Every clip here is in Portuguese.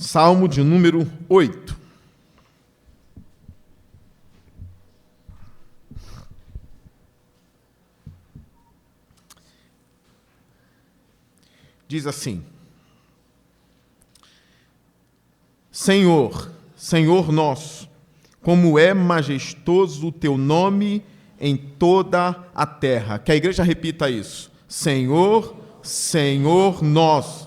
Salmo de número 8. Diz assim: Senhor, Senhor nosso, como é majestoso o teu nome em toda a terra. Que a igreja repita isso. Senhor, Senhor nosso,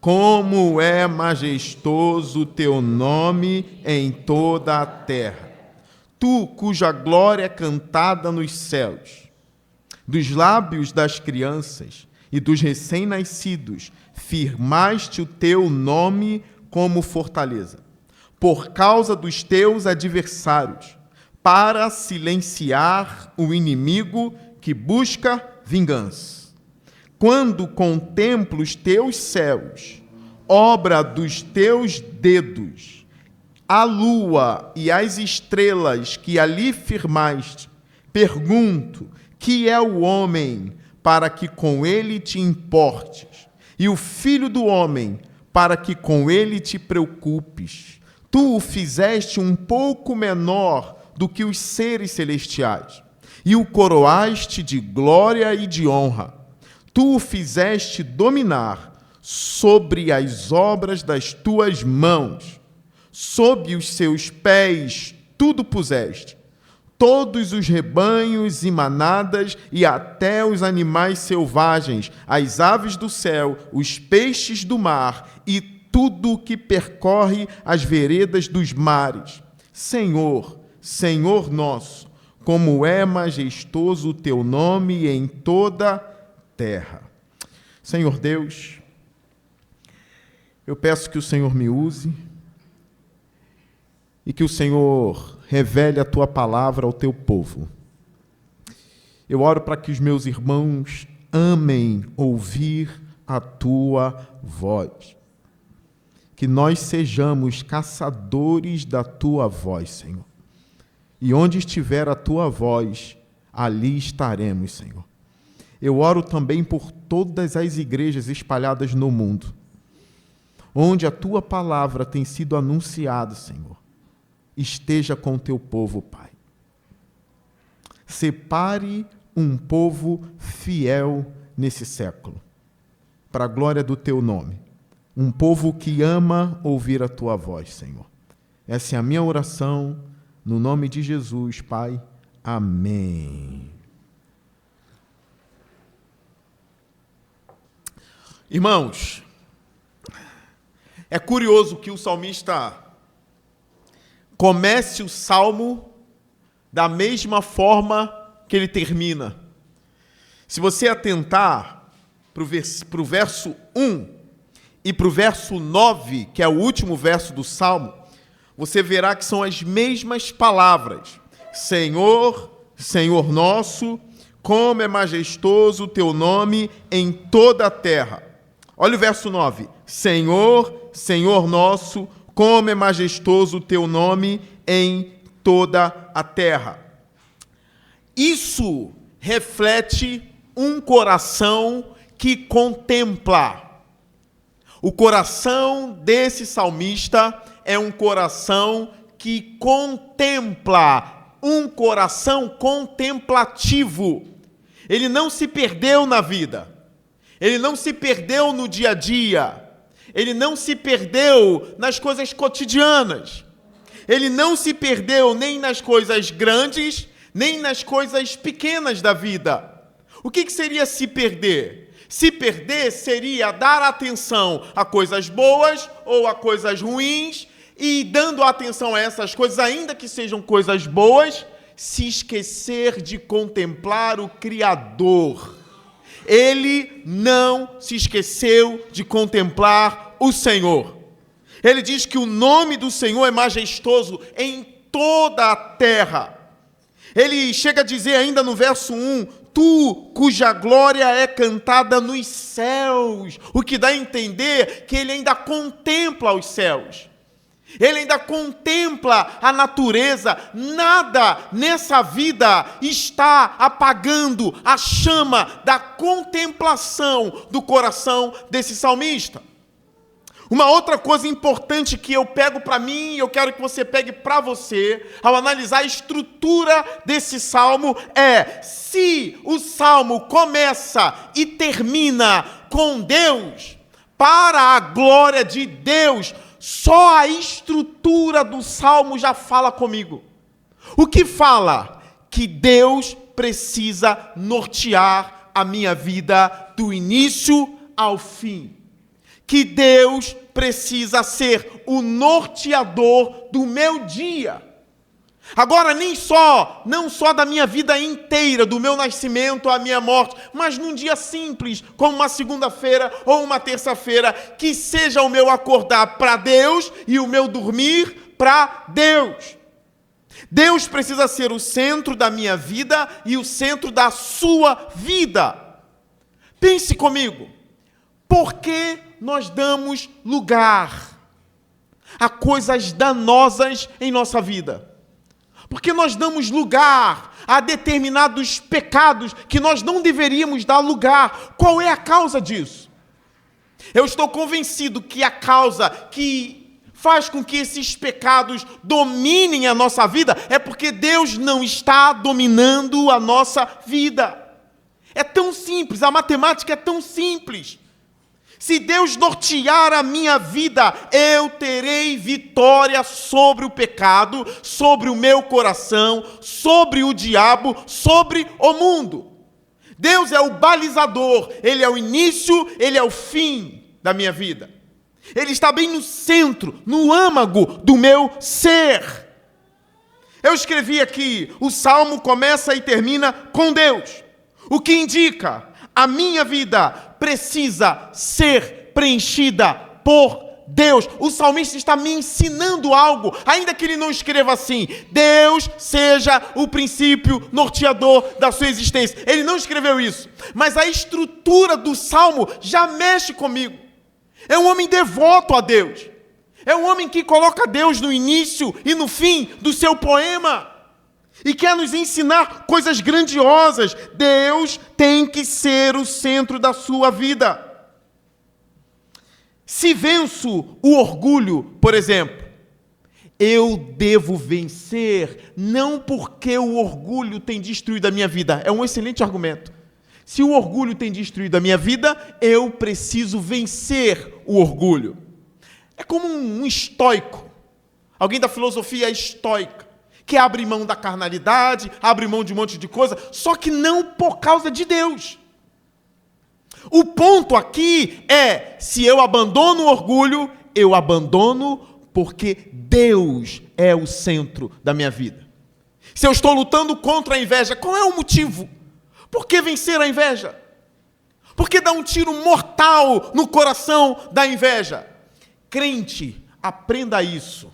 como é majestoso o teu nome em toda a terra. Tu, cuja glória é cantada nos céus, dos lábios das crianças e dos recém-nascidos, firmaste o teu nome como fortaleza, por causa dos teus adversários, para silenciar o inimigo que busca vingança. Quando contemplo os teus céus, obra dos teus dedos, a lua e as estrelas que ali firmaste, pergunto: que é o homem para que com ele te importes, e o filho do homem para que com ele te preocupes? Tu o fizeste um pouco menor do que os seres celestiais, e o coroaste de glória e de honra. Tu o fizeste dominar sobre as obras das tuas mãos, sob os seus pés tudo puseste, todos os rebanhos e manadas e até os animais selvagens, as aves do céu, os peixes do mar e tudo o que percorre as veredas dos mares. Senhor, Senhor nosso, como é majestoso o teu nome em toda a terra. Senhor Deus, eu peço que o Senhor me use e que o Senhor revele a tua palavra ao teu povo. Eu oro para que os meus irmãos amem ouvir a tua voz. Que nós sejamos caçadores da tua voz, Senhor. E onde estiver a tua voz, ali estaremos, Senhor. Eu oro também por todas as igrejas espalhadas no mundo, onde a tua palavra tem sido anunciada, Senhor. Esteja com o teu povo, Pai. Separe um povo fiel nesse século, para a glória do teu nome. Um povo que ama ouvir a tua voz, Senhor. Essa é a minha oração, no nome de Jesus, Pai. Amém. Irmãos, é curioso que o salmista comece o salmo da mesma forma que ele termina. Se você atentar para o verso 1 e para o verso 9, que é o último verso do salmo, você verá que são as mesmas palavras. Senhor, Senhor nosso, como é majestoso o teu nome em toda a terra. Olha o verso 9. Senhor, Senhor nosso, como é majestoso o teu nome em toda a terra. Isso reflete um coração que contempla. O coração desse salmista é um coração que contempla, um coração contemplativo. Ele não se perdeu na vida. Ele não se perdeu no dia a dia. Ele não se perdeu nas coisas cotidianas. Ele não se perdeu nem nas coisas grandes, nem nas coisas pequenas da vida. O que seria se perder? Se perder seria dar atenção a coisas boas ou a coisas ruins, e dando atenção a essas coisas, ainda que sejam coisas boas, se esquecer de contemplar o Criador. Ele não se esqueceu de contemplar o Senhor. Ele diz que o nome do Senhor é majestoso em toda a terra. Ele chega a dizer ainda no verso 1, tu, cuja glória é cantada nos céus, o que dá a entender que ele ainda contempla os céus. Ele ainda contempla a natureza. Nada nessa vida está apagando a chama da contemplação do coração desse salmista. Uma outra coisa importante que eu pego para mim e eu quero que você pegue para você, ao analisar a estrutura desse salmo, é: se o salmo começa e termina com Deus, para a glória de Deus, só a estrutura do salmo já fala comigo. O que fala? Que Deus precisa nortear a minha vida do início ao fim. Que Deus precisa ser o norteador do meu dia. Agora, não só da minha vida inteira, do meu nascimento à minha morte, mas num dia simples, como uma segunda-feira ou uma terça-feira, que seja o meu acordar para Deus e o meu dormir para Deus. Deus precisa ser o centro da minha vida e o centro da sua vida. Pense comigo. Por que nós damos lugar a coisas danosas em nossa vida? Porque nós damos lugar a determinados pecados que nós não deveríamos dar lugar. Qual é a causa disso? Eu estou convencido que a causa que faz com que esses pecados dominem a nossa vida é porque Deus não está dominando a nossa vida. É tão simples, a matemática é tão simples. Se Deus nortear a minha vida, eu terei vitória sobre o pecado, sobre o meu coração, sobre o diabo, sobre o mundo. Deus é o balizador, Ele é o início, Ele é o fim da minha vida. Ele está bem no centro, no âmago do meu ser. Eu escrevi aqui, o salmo começa e termina com Deus. O que indica, a minha vida precisa ser preenchida por Deus. O salmista está me ensinando algo, ainda que ele não escreva assim: Deus seja o princípio norteador da sua existência. Ele não escreveu isso, mas a estrutura do salmo já mexe comigo. É um homem devoto a Deus. É um homem que coloca Deus no início e no fim do seu poema. E quer nos ensinar coisas grandiosas. Deus tem que ser o centro da sua vida. Se venço o orgulho, por exemplo, eu devo vencer não porque o orgulho tem destruído a minha vida. É um excelente argumento. Se o orgulho tem destruído a minha vida, eu preciso vencer o orgulho. É como um estoico, alguém da filosofia estoica, que abre mão da carnalidade, abre mão de um monte de coisa, só que não por causa de Deus. O ponto aqui é, se eu abandono o orgulho, eu abandono porque Deus é o centro da minha vida. Se eu estou lutando contra a inveja, qual é o motivo? Por que vencer a inveja? Por que dar um tiro mortal no coração da inveja? Crente, aprenda isso.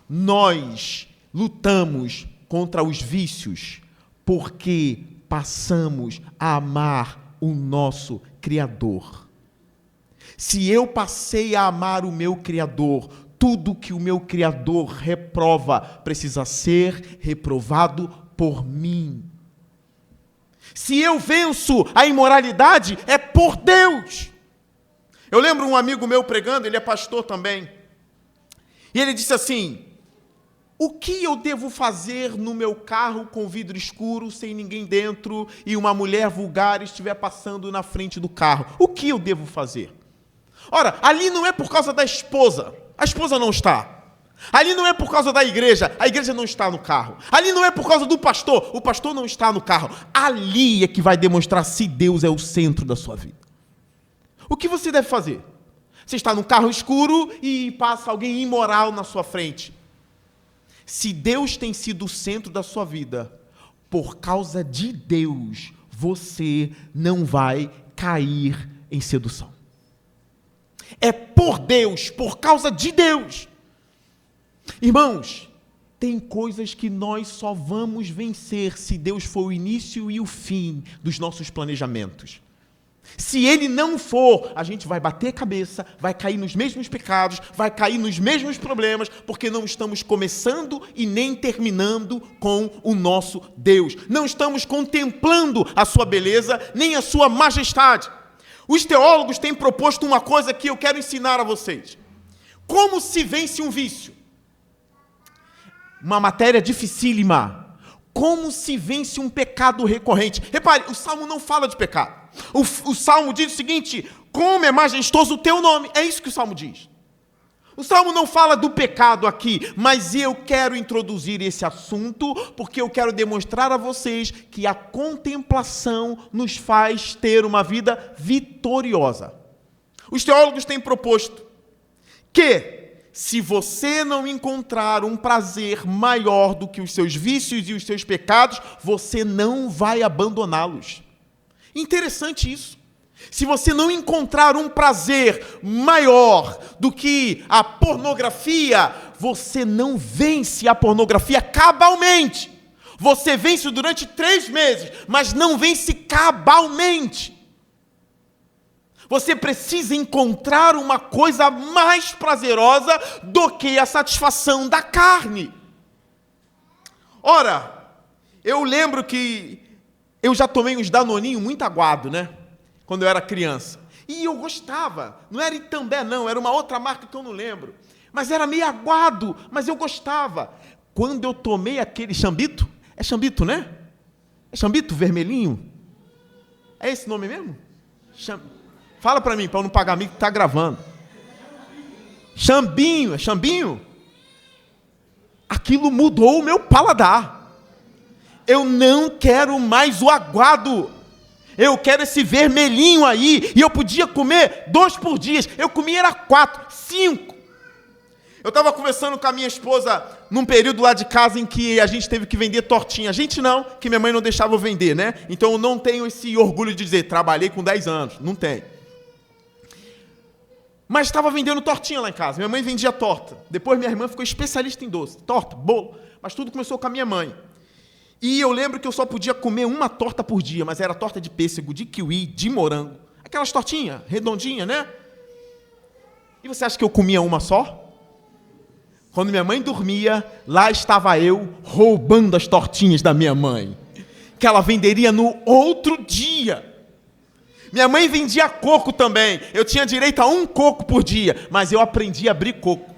Nós lutamos contra os vícios porque passamos a amar o nosso Criador. Se eu passei a amar o meu Criador, tudo que o meu Criador reprova precisa ser reprovado por mim. Se eu venço a imoralidade, é por Deus. Eu lembro um amigo meu pregando, ele é pastor também, e ele disse assim: o que eu devo fazer no meu carro com vidro escuro, sem ninguém dentro, e uma mulher vulgar estiver passando na frente do carro? O que eu devo fazer? Ora, ali não é por causa da esposa, a esposa não está. Ali não é por causa da igreja, a igreja não está no carro. Ali não é por causa do pastor, o pastor não está no carro. Ali é que vai demonstrar se Deus é o centro da sua vida. O que você deve fazer? Você está no carro escuro e passa alguém imoral na sua frente. Se Deus tem sido o centro da sua vida, por causa de Deus, você não vai cair em sedução. É por Deus, por causa de Deus. Irmãos, tem coisas que nós só vamos vencer se Deus for o início e o fim dos nossos planejamentos. Se Ele não for, a gente vai bater cabeça, vai cair nos mesmos pecados, vai cair nos mesmos problemas, porque não estamos começando e nem terminando com o nosso Deus. Não estamos contemplando a sua beleza, nem a sua majestade. Os teólogos têm proposto uma coisa que eu quero ensinar a vocês. Como se vence um vício? Uma matéria dificílima. Como se vence um pecado recorrente? Repare, o Salmo não fala de pecado. O Salmo diz o seguinte: como é majestoso o teu nome. É isso que o Salmo diz. O Salmo não fala do pecado aqui, mas eu quero introduzir esse assunto porque eu quero demonstrar a vocês que a contemplação nos faz ter uma vida vitoriosa. Os teólogos têm proposto que, se você não encontrar um prazer maior do que os seus vícios e os seus pecados, você não vai abandoná-los. Interessante isso. Se você não encontrar um prazer maior do que a pornografia, você não vence a pornografia cabalmente. Você vence durante 3 meses, mas não vence cabalmente. Você precisa encontrar uma coisa mais prazerosa do que a satisfação da carne. Ora, eu lembro que eu já tomei uns danoninhos muito aguado, né? Quando eu era criança. E eu gostava. Não era Itambé, não. Era uma outra marca que eu não lembro. Mas era meio aguado, mas eu gostava. Quando eu tomei aquele Chambito, é Chambito, né? É Chambito, vermelhinho? É esse nome mesmo? Fala para mim, para eu não pagar amigo que está gravando. Chambinho, é Chambinho? Aquilo mudou o meu paladar. Eu não quero mais o aguado. Eu quero esse vermelhinho aí. E eu podia comer 2 por dia. Eu comia era 4, 5. Eu estava conversando com a minha esposa num período lá de casa em que a gente teve que vender tortinha. A gente não, que minha mãe não deixava eu vender, né? Então eu não tenho esse orgulho de dizer, trabalhei com 10 anos. Não tenho. Mas estava vendendo tortinha lá em casa. Minha mãe vendia torta. Depois minha irmã ficou especialista em doce. Torta, bolo. Mas tudo começou com a minha mãe. E eu lembro que eu só podia comer uma torta por dia, mas era torta de pêssego, de kiwi, de morango. Aquelas tortinhas, redondinhas, né? E você acha que eu comia uma só? Quando minha mãe dormia, lá estava eu roubando as tortinhas da minha mãe, que ela venderia no outro dia. Minha mãe vendia coco também. Eu tinha direito a 1 coco por dia, mas eu aprendi a abrir coco.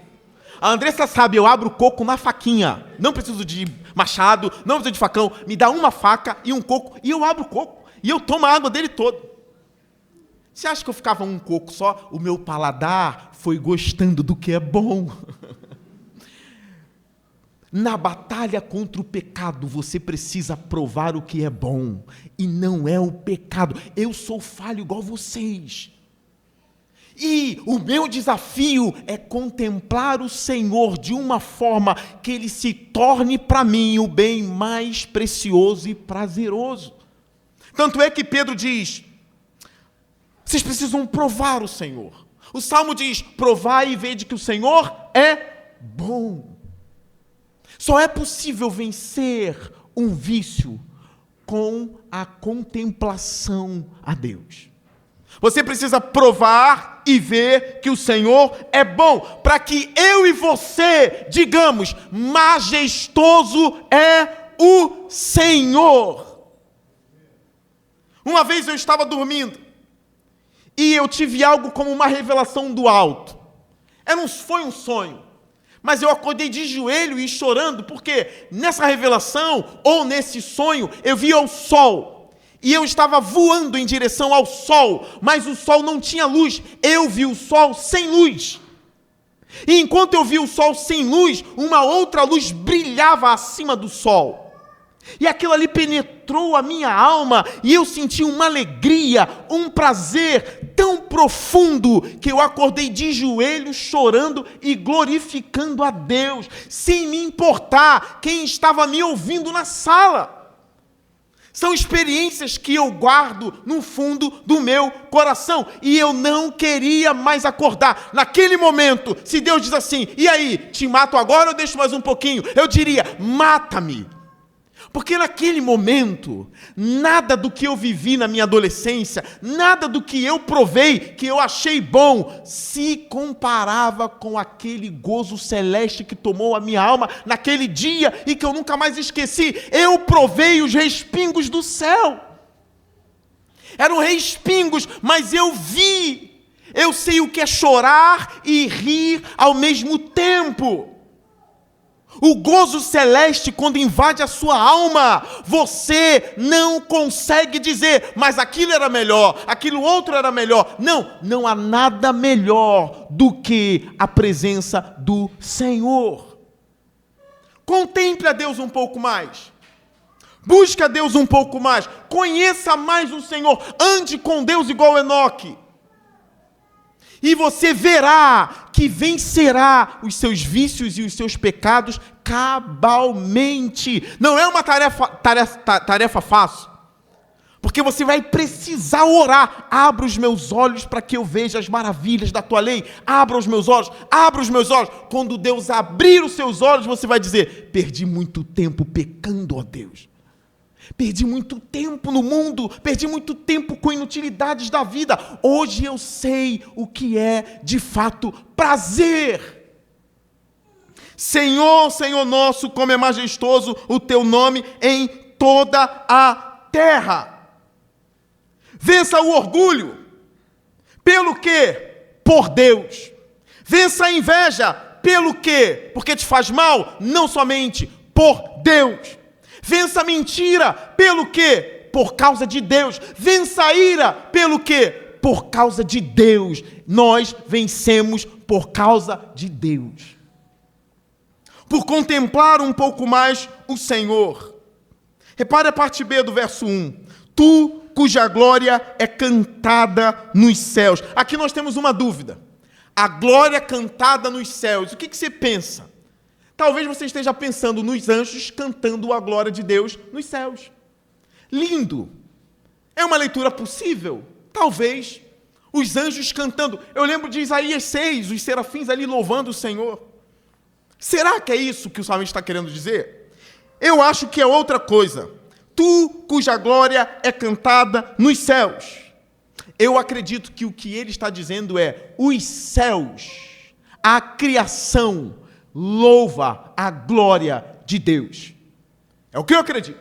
A Andressa sabe, eu abro coco na faquinha. Não preciso de machado, não preciso de facão. Me dá uma faca e um coco e eu abro o coco. E eu tomo a água dele todo. Você acha que eu ficava 1 coco só? O meu paladar foi gostando do que é bom. Na batalha contra o pecado, você precisa provar o que é bom. E não é o pecado. Eu sou falho igual vocês. E o meu desafio é contemplar o Senhor de uma forma que Ele se torne para mim o bem mais precioso e prazeroso. Tanto é que Pedro diz, vocês precisam provar o Senhor. O Salmo diz, provai e vede que o Senhor é bom. Só é possível vencer um vício com a contemplação a Deus. Você precisa provar e ver que o Senhor é bom, para que eu e você digamos, majestoso é o Senhor. Uma vez eu estava dormindo, e eu tive algo como uma revelação do alto. Foi um sonho, mas eu acordei de joelho e chorando, porque nessa revelação, ou nesse sonho, eu via o sol. E eu estava voando em direção ao sol, mas o sol não tinha luz. Eu vi o sol sem luz. E enquanto eu vi o sol sem luz, uma outra luz brilhava acima do sol. E aquilo ali penetrou a minha alma, e eu senti uma alegria, um prazer tão profundo, que eu acordei de joelhos chorando e glorificando a Deus, sem me importar quem estava me ouvindo na sala. São experiências que eu guardo no fundo do meu coração. E eu não queria mais acordar. Naquele momento, se Deus diz assim, e aí, te mato agora ou deixo mais um pouquinho? Eu diria, mata-me. Porque naquele momento, nada do que eu vivi na minha adolescência, nada do que eu provei, que eu achei bom, se comparava com aquele gozo celeste que tomou a minha alma naquele dia e que eu nunca mais esqueci. Eu provei os respingos do céu. Eram respingos, mas eu vi. Eu sei o que é chorar e rir ao mesmo tempo. O gozo celeste, quando invade a sua alma, você não consegue dizer, mas aquilo era melhor, aquilo outro era melhor. Não há nada melhor do que a presença do Senhor. Contemple a Deus um pouco mais. Busque a Deus um pouco mais. Conheça mais o Senhor. Ande com Deus igual Enoque. E você verá que vencerá os seus vícios e os seus pecados cabalmente. Não é uma tarefa fácil. Porque você vai precisar orar. Abra os meus olhos para que eu veja as maravilhas da tua lei. Abra os meus olhos, abra os meus olhos. Quando Deus abrir os seus olhos, você vai dizer, perdi muito tempo pecando, ó Deus. Perdi muito tempo no mundo, perdi muito tempo com inutilidades da vida. Hoje eu sei o que é, de fato, prazer. Senhor, Senhor nosso, como é majestoso o teu nome em toda a terra. Vença o orgulho. Pelo quê? Por Deus. Vença a inveja. Pelo quê? Porque te faz mal? Não somente por Deus. Vença a mentira, pelo quê? Por causa de Deus. Vença a ira, pelo quê? Por causa de Deus. Nós vencemos por causa de Deus. Por contemplar um pouco mais o Senhor. Repare a parte B do verso 1. Tu, cuja glória é cantada nos céus. Aqui nós temos uma dúvida. A glória cantada nos céus. O que você pensa? Talvez você esteja pensando nos anjos cantando a glória de Deus nos céus. Lindo. É uma leitura possível? Talvez. Os anjos cantando. Eu lembro de Isaías 6, os serafins ali louvando o Senhor. Será que é isso que o salmista está querendo dizer? Eu acho que é outra coisa. Tu, cuja glória é cantada nos céus. Eu acredito que o que ele está dizendo é os céus, a criação, louva a glória de Deus. É o que eu acredito.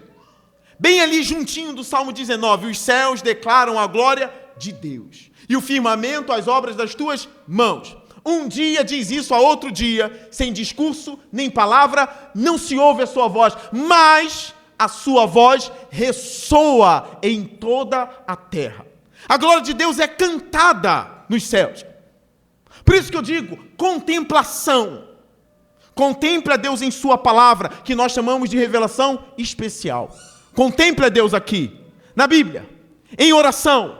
Bem ali juntinho do Salmo 19, os céus declaram a glória de Deus. E o firmamento, as obras das tuas mãos. Um dia diz isso a outro dia, sem discurso, nem palavra, não se ouve a sua voz, mas a sua voz ressoa em toda a terra. A glória de Deus é cantada nos céus. Por isso que eu digo, contemplação. Contemple a Deus em sua palavra, que nós chamamos de revelação especial. Contemple a Deus aqui, na Bíblia, em oração.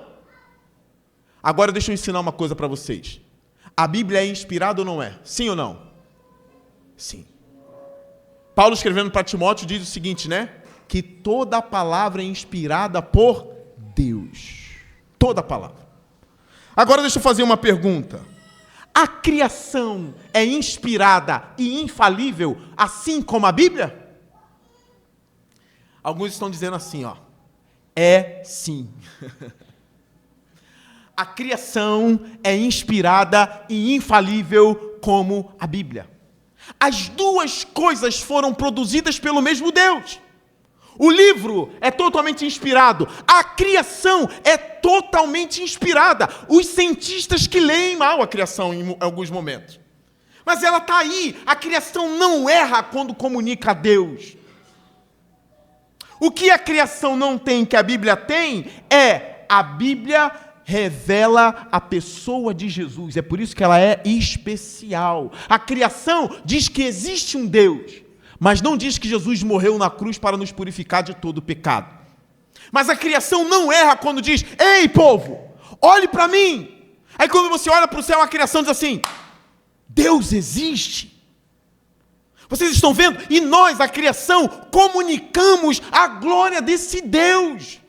Agora deixa eu ensinar uma coisa para vocês. A Bíblia é inspirada ou não é? Sim ou não? Sim. Paulo escrevendo para Timóteo diz o seguinte, né? Que toda a palavra é inspirada por Deus. Toda a palavra. Agora deixa eu fazer uma pergunta. A criação é inspirada e infalível, assim como a Bíblia? Alguns estão dizendo assim, ó. É sim. A criação é inspirada e infalível como a Bíblia. As duas coisas foram produzidas pelo mesmo Deus. O livro é totalmente inspirado. A criação é totalmente inspirada. Os cientistas que leem mal a criação em alguns momentos. Mas ela está aí. A criação não erra quando comunica a Deus. O que a criação não tem, que a Bíblia tem, é a Bíblia revela a pessoa de Jesus. É por isso que ela é especial. A criação diz que existe um Deus, mas não diz que Jesus morreu na cruz para nos purificar de todo o pecado. Mas a criação não erra quando diz, ei povo, olhe para mim. Aí quando você olha para o céu, a criação diz assim, Deus existe. Vocês estão vendo? E nós, a criação, comunicamos a glória desse Deus.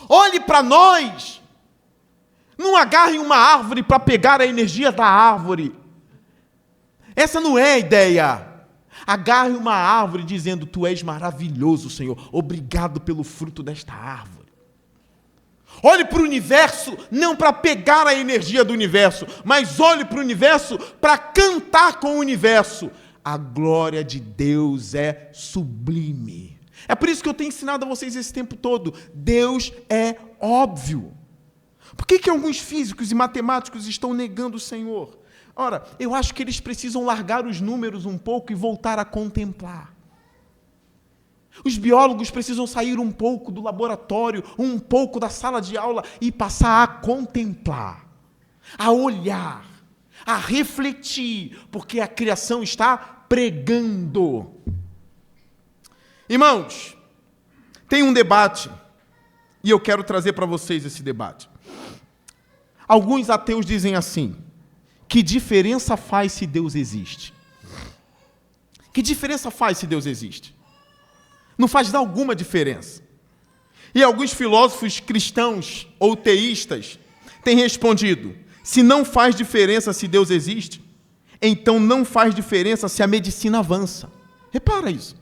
Olhe para nós. Não agarrem uma árvore para pegar a energia da árvore. Essa não é a ideia. Agarre uma árvore dizendo, tu és maravilhoso, Senhor. Obrigado pelo fruto desta árvore. Olhe para o universo, não para pegar a energia do universo, mas olhe para o universo para cantar com o universo. A glória de Deus é sublime. É por isso que eu tenho ensinado a vocês esse tempo todo. Deus é óbvio. Por que alguns físicos e matemáticos estão negando o Senhor? Ora, eu acho que eles precisam largar os números um pouco e voltar a contemplar. Os biólogos precisam sair um pouco do laboratório, um pouco da sala de aula e passar a contemplar, a olhar, a refletir, porque a criação está pregando. Irmãos, tem um debate e eu quero trazer para vocês esse debate. Alguns ateus dizem assim: que diferença faz se Deus existe? Que diferença faz se Deus existe? Não faz alguma diferença. E alguns filósofos cristãos ou teístas têm respondido: se não faz diferença se Deus existe, então não faz diferença se a medicina avança. Repara isso.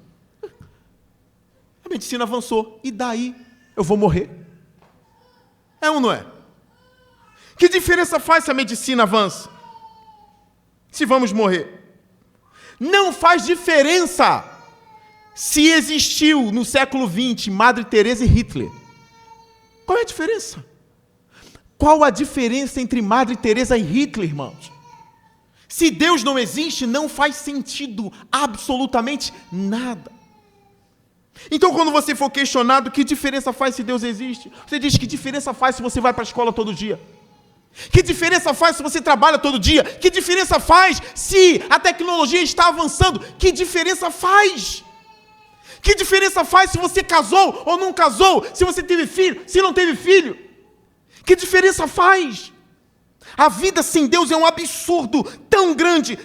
A medicina avançou, e daí? Eu vou morrer? É ou não é? Que diferença faz se a medicina avança? Se vamos morrer? Não faz diferença se existiu no século XX Madre Teresa e Hitler. Qual é a diferença? Qual a diferença entre Madre Teresa e Hitler, irmãos? Se Deus não existe, não faz sentido absolutamente nada. Então, quando você for questionado, que diferença faz se Deus existe? Você diz: que diferença faz se você vai para a escola todo dia? Que diferença faz se você trabalha todo dia? Que diferença faz se a tecnologia está avançando? Que diferença faz? Que diferença faz se você casou ou não casou? Se você teve filho, se não teve filho? Que diferença faz? A vida sem Deus é um absurdo tão grande,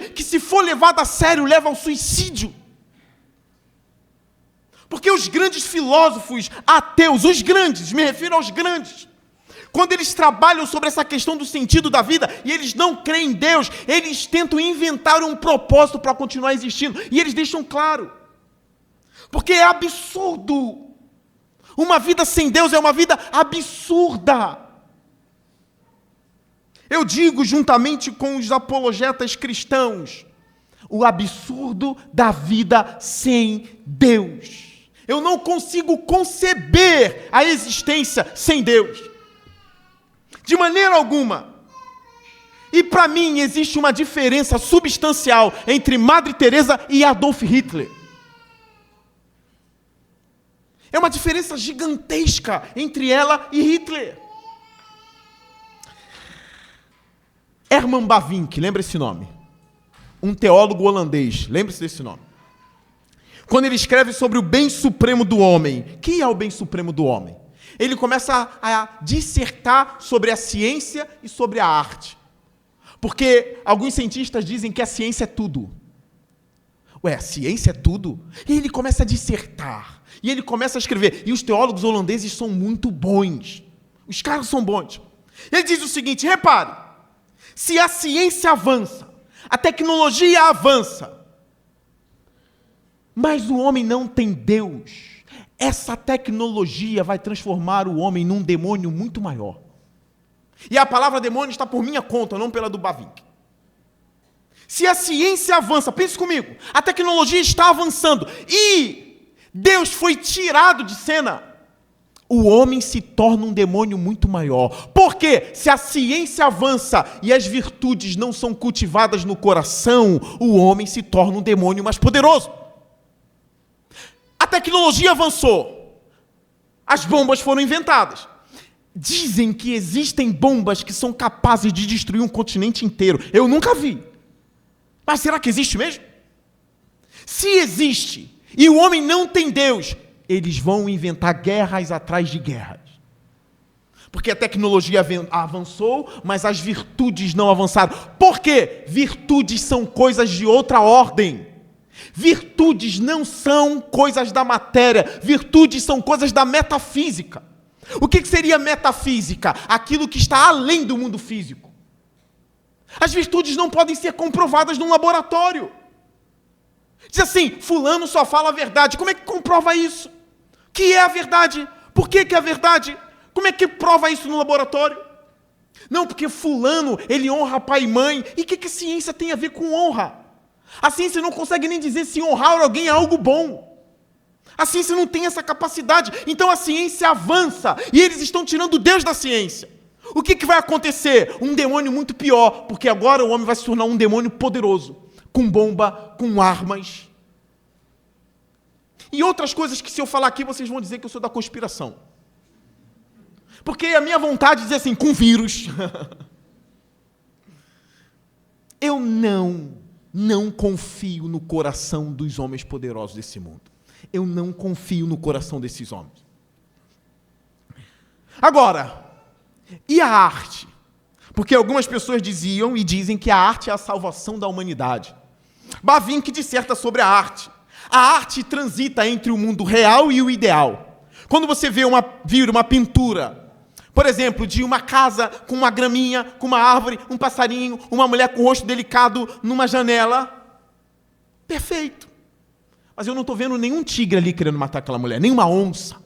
que se for levado a sério, leva ao suicídio. Porque os grandes filósofos ateus, os grandes, me refiro aos grandes, quando eles trabalham sobre essa questão do sentido da vida, e eles não creem em Deus, eles tentam inventar um propósito para continuar existindo, e eles deixam claro, porque é absurdo. Uma vida sem Deus é uma vida absurda. Eu digo, juntamente com os apologetas cristãos, o absurdo da vida sem Deus. Eu não consigo conceber a existência sem Deus, de maneira alguma. E para mim existe uma diferença substancial entre Madre Teresa e Adolf Hitler. É uma diferença gigantesca entre ela e Hitler. Herman Bavinck, lembra esse nome? Um teólogo holandês, lembre-se desse nome. Quando ele escreve sobre o bem supremo do homem, quem é o bem supremo do homem? Ele começa a dissertar sobre a ciência e sobre a arte. Porque alguns cientistas dizem que a ciência é tudo. Ué, a ciência é tudo? E ele começa a dissertar. E ele começa a escrever. E os teólogos holandeses são muito bons. Os caras são bons. Ele diz o seguinte: repare, se a ciência avança, a tecnologia avança, mas o homem não tem Deus, essa tecnologia vai transformar o homem num demônio muito maior. E a palavra demônio está por minha conta, não pela do Bavinck. Se a ciência avança, pense comigo, a tecnologia está avançando e Deus foi tirado de cena, o homem se torna um demônio muito maior. Porque se a ciência avança e as virtudes não são cultivadas no coração, o homem se torna um demônio mais poderoso. A tecnologia avançou, as bombas foram inventadas. Dizem que existem bombas que são capazes de destruir um continente inteiro. Eu nunca vi. Mas será que existe mesmo? Se existe e o homem não tem Deus, eles vão inventar guerras atrás de guerras. Porque a tecnologia avançou, mas as virtudes não avançaram. Por quê? Virtudes são coisas de outra ordem. Virtudes não são coisas da matéria. Virtudes são coisas da metafísica. O que seria metafísica? Aquilo que está além do mundo físico. As virtudes não podem ser comprovadas num laboratório. Diz assim: fulano só fala a verdade. Como é que comprova isso? Que é a verdade? Por que é a verdade? Como é que prova isso no laboratório? Não, porque fulano, ele honra pai e mãe. E o que a ciência tem a ver com honra? A ciência não consegue nem dizer se honrar alguém é algo bom. A ciência não tem essa capacidade. Então a ciência avança e eles estão tirando Deus da ciência. O que vai acontecer? Um demônio muito pior, porque agora o homem vai se tornar um demônio poderoso, com bomba, com armas. E outras coisas que se eu falar aqui, vocês vão dizer que eu sou da conspiração. Porque a minha vontade é dizer assim, com vírus. Eu não confio no coração dos homens poderosos desse mundo. Eu não confio no coração desses homens. Agora, e a arte? Porque algumas pessoas diziam e dizem que a arte é a salvação da humanidade. Bavinck disserta sobre a arte. A arte transita entre o mundo real e o ideal. Quando você vê uma pintura, por exemplo, de uma casa com uma graminha, com uma árvore, um passarinho, uma mulher com o rosto delicado numa janela, perfeito. Mas eu não estou vendo nenhum tigre ali querendo matar aquela mulher, nem uma onça,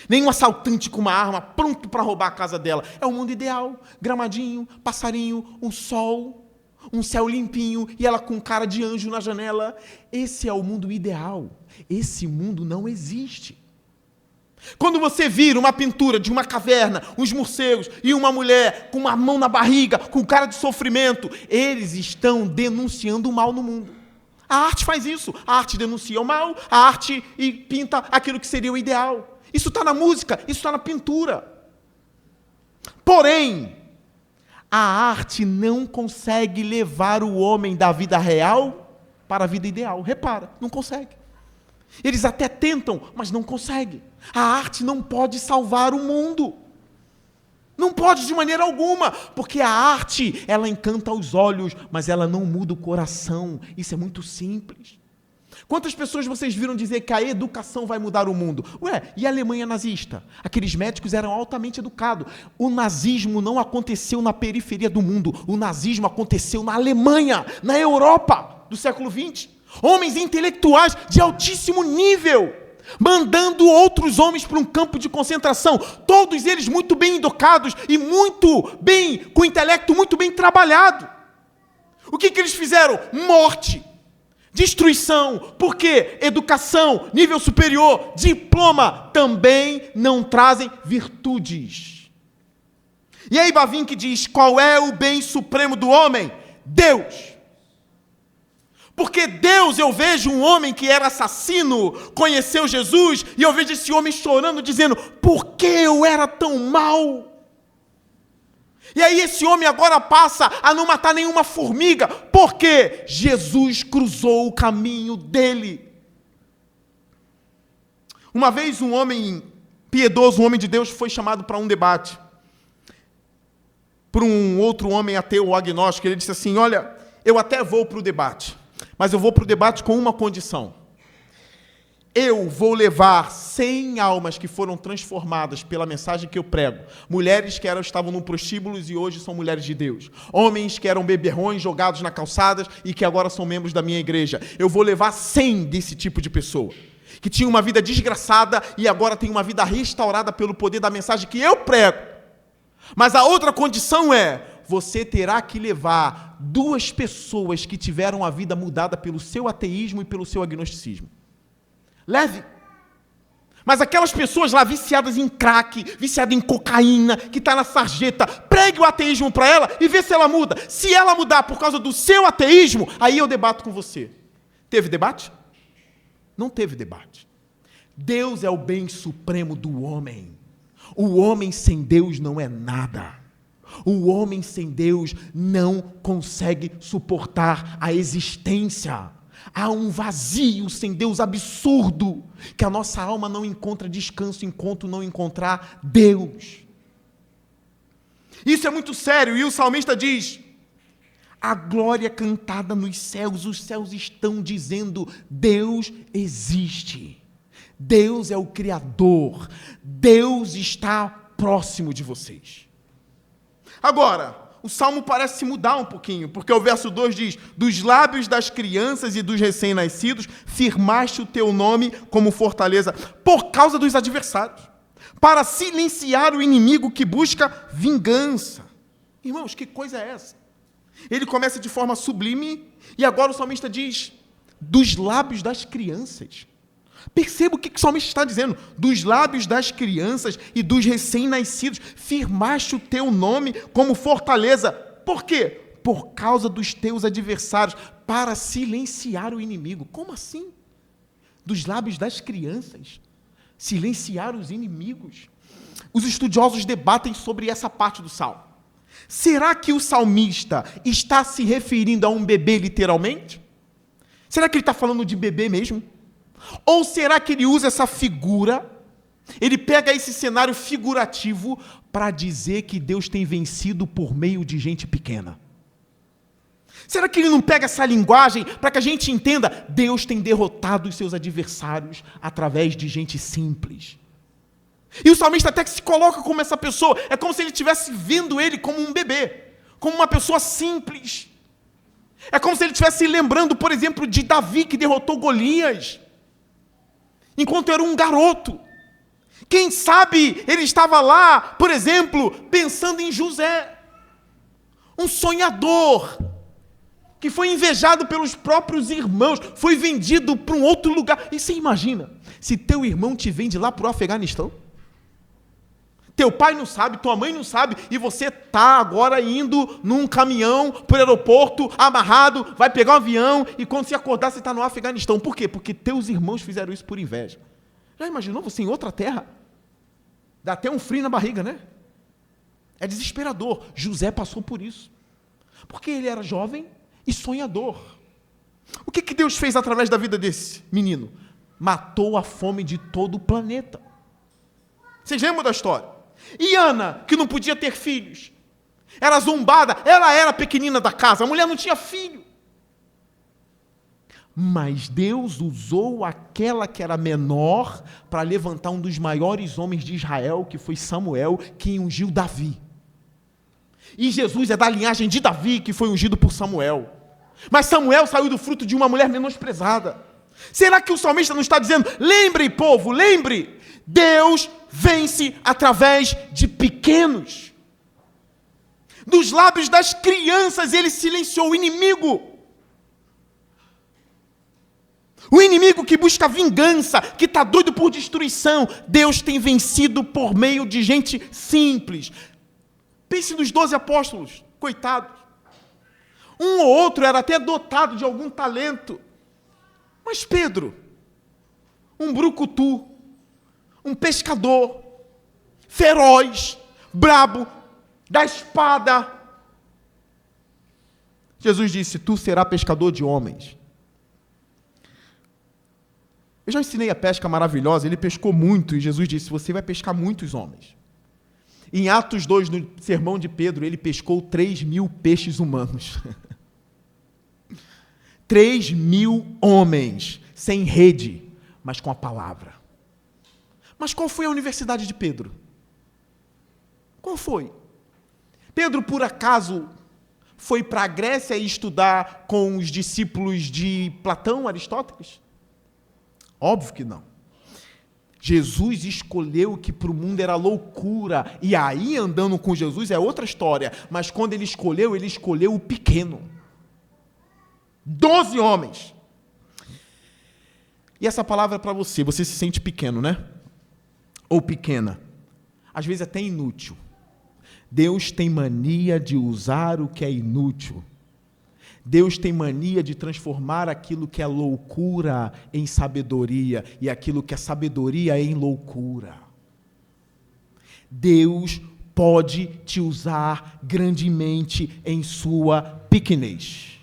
nem um assaltante com uma arma pronto para roubar a casa dela. É o mundo ideal, gramadinho, passarinho, um sol, um céu limpinho e ela com cara de anjo na janela. Esse é o mundo ideal. Esse mundo não existe. Quando você vira uma pintura de uma caverna, uns morcegos e uma mulher com uma mão na barriga, com cara de sofrimento, eles estão denunciando o mal no mundo. A arte faz isso. A arte denuncia o mal, a arte pinta aquilo que seria o ideal. Isso está na música, isso está na pintura. Porém, a arte não consegue levar o homem da vida real para a vida ideal. Repara, não consegue. Eles até tentam, mas não conseguem. A arte não pode salvar o mundo. Não pode de maneira alguma, porque a arte, ela encanta os olhos, mas ela não muda o coração. Isso é muito simples. Quantas pessoas vocês viram dizer que a educação vai mudar o mundo? Ué, e a Alemanha nazista? Aqueles médicos eram altamente educados. O nazismo não aconteceu na periferia do mundo. O nazismo aconteceu na Alemanha, na Europa do século XX. Homens intelectuais de altíssimo nível, mandando outros homens para um campo de concentração, todos eles muito bem educados e muito bem, com intelecto muito bem trabalhado. O que eles fizeram? Morte, destruição. Por quê? Educação, nível superior, diploma, também não trazem virtudes. E aí Bavinck diz, qual é o bem supremo do homem? Deus. Porque Deus, eu vejo um homem que era assassino, conheceu Jesus, e eu vejo esse homem chorando, dizendo, por que eu era tão mau? E aí esse homem agora passa a não matar nenhuma formiga, porque Jesus cruzou o caminho dele. Uma vez um homem piedoso, um homem de Deus, foi chamado para um debate, por um outro homem ateu ou agnóstico. Ele disse assim, olha, eu até vou para o debate, mas eu vou para o debate com uma condição. Eu vou levar 100 almas que foram transformadas pela mensagem que eu prego. Mulheres que estavam no prostíbulos e hoje são mulheres de Deus. Homens que eram beberrões jogados na calçadas e que agora são membros da minha igreja. Eu vou levar 100 desse tipo de pessoa, que tinha uma vida desgraçada e agora tem uma vida restaurada pelo poder da mensagem que eu prego. Mas a outra condição é, você terá que levar 2 pessoas que tiveram a vida mudada pelo seu ateísmo e pelo seu agnosticismo. Leve. Mas aquelas pessoas lá viciadas em crack, viciadas em cocaína, que está na sarjeta, pregue o ateísmo para ela e vê se ela muda. Se ela mudar por causa do seu ateísmo, aí eu debato com você. Teve debate? Não teve debate. Deus é o bem supremo do homem. O homem sem Deus não é nada. O homem sem Deus não consegue suportar a existência. Há um vazio sem Deus absurdo, que a nossa alma não encontra descanso enquanto não encontrar Deus. Isso é muito sério, e o salmista diz, a glória cantada nos céus, os céus estão dizendo, Deus existe. Deus é o Criador. Deus está próximo de vocês. Agora, o salmo parece mudar um pouquinho, porque o verso 2 diz, dos lábios das crianças e dos recém-nascidos, firmaste o teu nome como fortaleza, por causa dos adversários, para silenciar o inimigo que busca vingança. Irmãos, que coisa é essa? Ele começa de forma sublime, e agora o salmista diz, dos lábios das crianças. Perceba o que o salmista está dizendo. Dos lábios das crianças e dos recém-nascidos, firmaste o teu nome como fortaleza. Por quê? Por causa dos teus adversários, para silenciar o inimigo. Como assim? Dos lábios das crianças, silenciar os inimigos. Os estudiosos debatem sobre essa parte do salmo. Será que o salmista está se referindo a um bebê literalmente? Será que ele está falando de bebê mesmo? Ou será que ele usa essa figura, ele pega esse cenário figurativo para dizer que Deus tem vencido por meio de gente pequena? Será que ele não pega essa linguagem para que a gente entenda, Deus tem derrotado os seus adversários através de gente simples? E o salmista até que se coloca como essa pessoa, é como se ele estivesse vendo ele como um bebê, como uma pessoa simples. É como se ele estivesse lembrando, por exemplo, de Davi que derrotou Golias, enquanto era um garoto. Quem sabe ele estava lá, por exemplo, pensando em José, um sonhador, que foi invejado pelos próprios irmãos, foi vendido para um outro lugar. E você imagina, se teu irmão te vende lá para o Afeganistão? Teu pai não sabe, tua mãe não sabe, e você está agora indo num caminhão para o aeroporto, amarrado, vai pegar um avião, e quando você acordar, você está no Afeganistão. Por quê? Porque teus irmãos fizeram isso por inveja. Já imaginou você em outra terra? Dá até um frio na barriga, né? É desesperador. José passou por isso. Porque ele era jovem e sonhador. O que Deus fez através da vida desse menino? Matou a fome de todo o planeta. Vocês lembram da história? E Ana, que não podia ter filhos, era zombada, ela era a pequenina da casa, a mulher não tinha filho. Mas Deus usou aquela que era menor para levantar um dos maiores homens de Israel, que foi Samuel, que ungiu Davi. E Jesus é da linhagem de Davi, que foi ungido por Samuel. Mas Samuel saiu do fruto de uma mulher menosprezada. Será que o salmista não está dizendo, lembre, povo, lembre, Deus vence através de pequenos. Dos lábios das crianças ele silenciou o inimigo. O inimigo que busca vingança, que está doido por destruição, Deus tem vencido por meio de gente simples. Pense nos 12 apóstolos, coitados. Um ou outro era até dotado de algum talento. Mas Pedro, um brucutu, um pescador, feroz, brabo, da espada. Jesus disse, tu serás pescador de homens. Eu já ensinei a pesca maravilhosa, ele pescou muito, e Jesus disse, você vai pescar muitos homens. Em Atos 2, no sermão de Pedro, ele pescou 3.000 peixes humanos. 3.000 homens, sem rede, mas com a palavra. Mas qual foi a universidade de Pedro? Qual foi? Pedro, por acaso, foi para a Grécia estudar com os discípulos de Platão, Aristóteles? Óbvio que não. Jesus escolheu o que para o mundo era loucura, e aí andando com Jesus é outra história, mas quando ele escolheu o pequeno. 12 homens. E essa palavra é para você se sente pequeno, né? Ou pequena. Às vezes até inútil. Deus tem mania de usar o que é inútil. Deus tem mania de transformar aquilo que é loucura em sabedoria e aquilo que é sabedoria em loucura. Deus pode te usar grandemente em sua pequenez.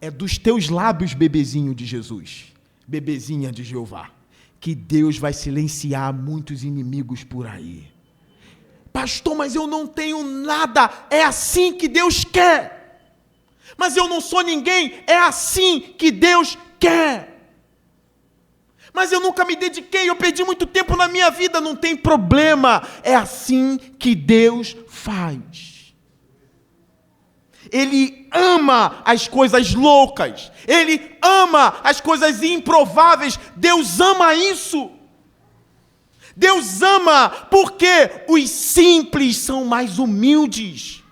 É dos teus lábios, bebezinho de Jesus, bebezinha de Jeová, que Deus vai silenciar muitos inimigos por aí. Pastor, mas eu não tenho nada, é assim que Deus quer. Mas eu não sou ninguém, é assim que Deus quer. Mas eu nunca me dediquei, eu perdi muito tempo na minha vida, não tem problema, é assim que Deus faz. Ele ama as coisas loucas, Ele ama as coisas improváveis, Deus ama isso. Deus ama porque os simples são mais humildes.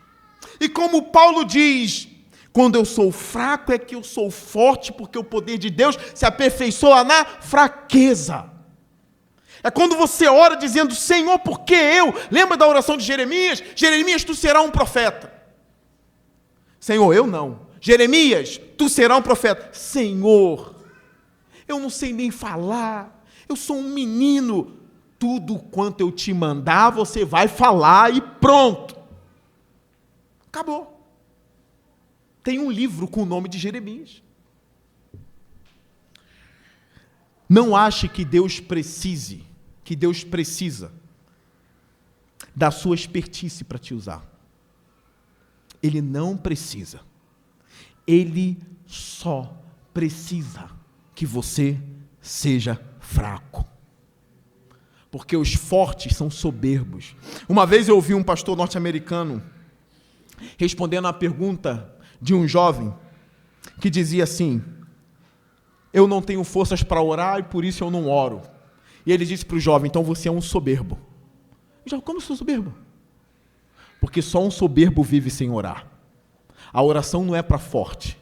E como Paulo diz, Quando eu sou fraco é que eu sou forte, porque o poder de Deus se aperfeiçoa na fraqueza. É quando você ora dizendo, Senhor, por que eu? Lembra da oração de Jeremias? Jeremias, tu serás um profeta. Senhor, eu não. Jeremias, tu serás um profeta. Senhor, eu não sei nem falar, eu sou um menino. Tudo quanto eu te mandar, você vai falar e pronto. Acabou. Tem um livro com o nome de Jeremias. Não ache que Deus precisa da sua expertise para te usar. Ele não precisa. Ele só precisa que você seja fraco. Porque os fortes são soberbos. Uma vez eu ouvi um pastor norte-americano respondendo à pergunta de um jovem que dizia assim, eu não tenho forças para orar e por isso eu não oro. E ele disse para o jovem, então você é um soberbo. O jovem, como eu sou soberbo? Porque só um soberbo vive sem orar. A oração não é para forte.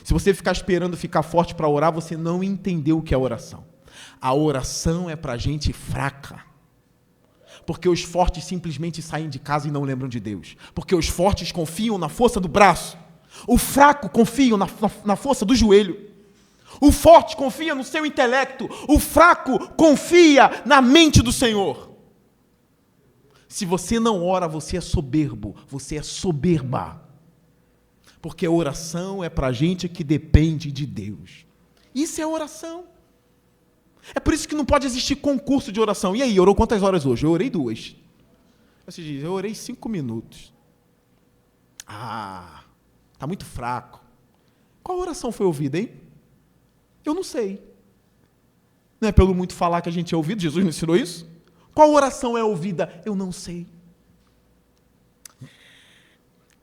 Se você ficar esperando ficar forte para orar, você não entendeu o que é oração. A oração é para gente fraca. Porque os fortes simplesmente saem de casa e não lembram de Deus. Porque os fortes confiam na força do braço. O fraco confia na força do joelho. O forte confia no seu intelecto. O fraco confia na mente do Senhor. Se você não ora, você é soberbo. Você é soberba. Porque a oração é para gente que depende de Deus. Isso é oração. É por isso que não pode existir concurso de oração. E aí, orou quantas horas hoje? Eu orei 2. Você diz, eu orei 5 minutos. Ah, está muito fraco. Qual oração foi ouvida, hein? Eu não sei. Não é pelo muito falar que a gente é ouvido? Jesus não ensinou isso? Qual oração é ouvida? Eu não sei.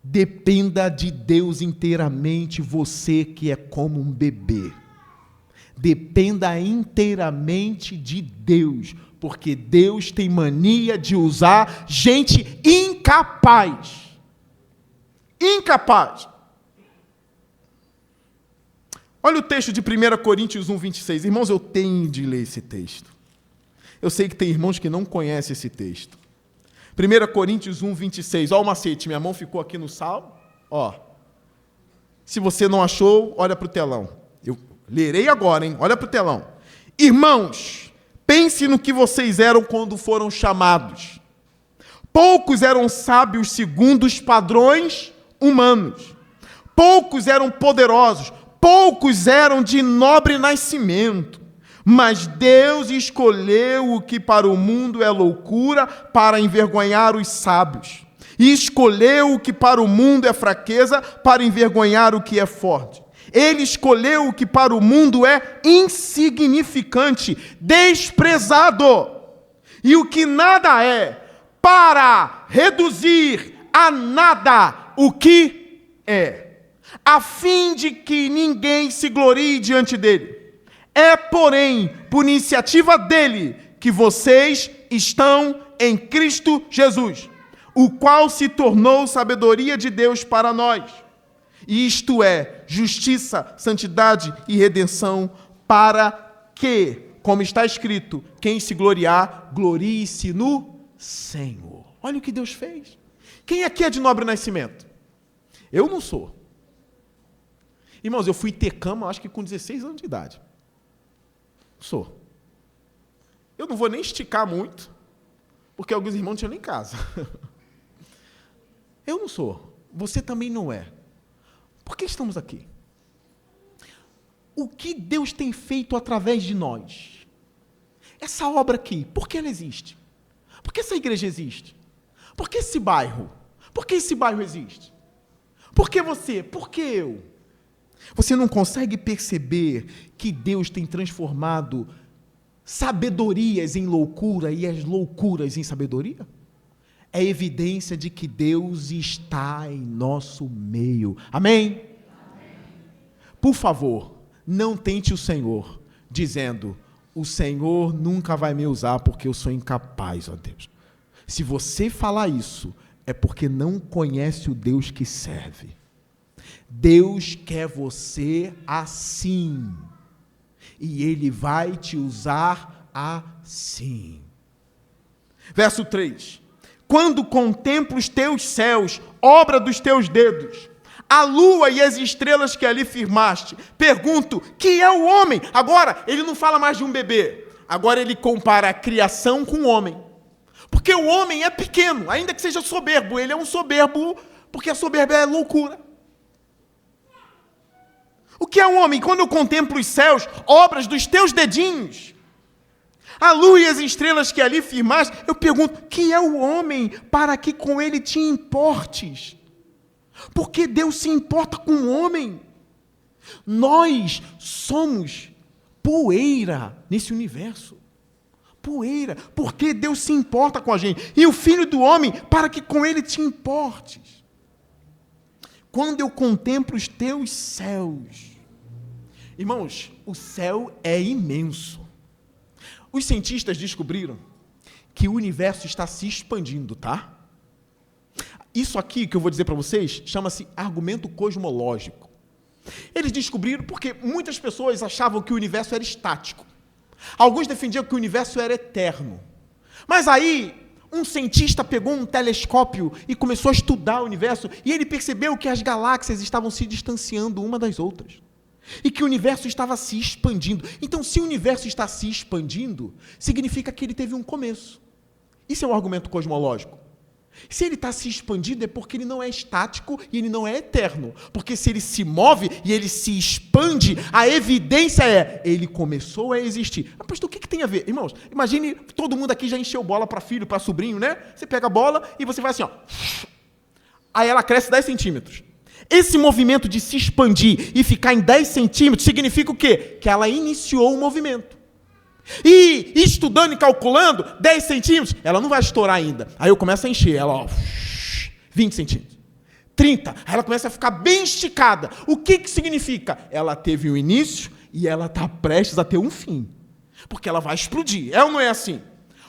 Dependa de Deus inteiramente, você que é como um bebê. Dependa inteiramente de Deus, porque Deus tem mania de usar gente incapaz. Incapaz. Olha o texto de 1 Coríntios 1, 26. Irmãos, eu tenho de ler esse texto. Eu sei que tem irmãos que não conhecem esse texto. 1 Coríntios 1, 26. Olha o macete, minha mão ficou aqui no salmo. Ó. Se você não achou, olha para o telão. Eu lerei agora, hein? Olha para o telão. Irmãos, pense no que vocês eram quando foram chamados. Poucos eram sábios segundo os padrões humanos. Poucos eram poderosos. Poucos eram de nobre nascimento. Mas Deus escolheu o que para o mundo é loucura para envergonhar os sábios. E escolheu o que para o mundo é fraqueza para envergonhar o que é forte. Ele escolheu o que para o mundo é insignificante, desprezado, e o que nada é, para reduzir a nada o que é, a fim de que ninguém se glorie diante dele. É, porém, por iniciativa dele, que vocês estão em Cristo Jesus, o qual se tornou sabedoria de Deus para nós. E isto é, justiça, santidade e redenção, para que, como está escrito, quem se gloriar, glorie-se no Senhor. Olha o que Deus fez. Quem aqui é de nobre nascimento? Eu não sou. Irmãos, eu fui ter cama, acho que com 16 anos de idade. Sou. Eu não vou nem esticar muito, porque alguns irmãos não tinham nem casa. Eu não sou. Você também não é. Por que estamos aqui? O que Deus tem feito através de nós? Essa obra aqui, por que ela existe? Por que essa igreja existe? Por que esse bairro? Por que esse bairro existe? Por que você? Por que eu? Você não consegue perceber que Deus tem transformado sabedorias em loucura e as loucuras em sabedoria? É evidência de que Deus está em nosso meio. Amém? Amém. Por favor, não tente o Senhor, dizendo, o Senhor nunca vai me usar porque eu sou incapaz, ó Deus. Se você falar isso, é porque não conhece o Deus que serve. Deus quer você assim. E Ele vai te usar assim. Verso 3. Quando contemplo os teus céus, obra dos teus dedos, a lua e as estrelas que ali firmaste, pergunto, que é o homem? Agora, ele não fala mais de um bebê. Agora ele compara a criação com o homem. Porque o homem é pequeno, ainda que seja soberbo. Ele é um soberbo, porque a soberba é loucura. O que é o homem? Quando eu contemplo os céus, obras dos teus dedinhos, a lua e as estrelas que ali firmaste, eu pergunto, que é o homem para que com ele te importes? Porque Deus se importa com o homem. Nós somos poeira nesse universo. Poeira, porque Deus se importa com a gente. E o Filho do Homem, para que com ele te importes. Quando eu contemplo os teus céus, irmãos, o céu é imenso. Os cientistas descobriram que o universo está se expandindo, tá? Isso aqui que eu vou dizer para vocês chama-se argumento cosmológico. Eles descobriram porque muitas pessoas achavam que o universo era estático. Alguns defendiam que o universo era eterno. Mas aí, um cientista pegou um telescópio e começou a estudar o universo e ele percebeu que as galáxias estavam se distanciando uma das outras. E que o universo estava se expandindo. Então, se o universo está se expandindo, significa que ele teve um começo. Isso é um argumento cosmológico. Se ele está se expandindo, é porque ele não é estático e ele não é eterno. Porque se ele se move e ele se expande, a evidência é, ele começou a existir. Mas, pastor, o que tem a ver? Irmãos, imagine, todo mundo aqui já encheu bola para filho, para sobrinho, né? Você pega a bola e você vai assim, ó. Aí ela cresce 10 centímetros. Esse movimento de se expandir e ficar em 10 centímetros significa o quê? Que ela iniciou o movimento. E estudando e calculando, 10 centímetros, ela não vai estourar ainda. Aí eu começo a encher ela, ó, 20 centímetros, 30. Aí ela começa a ficar bem esticada. O que significa? Ela teve um início e ela está prestes a ter um fim. Porque ela vai explodir. É ou não é assim?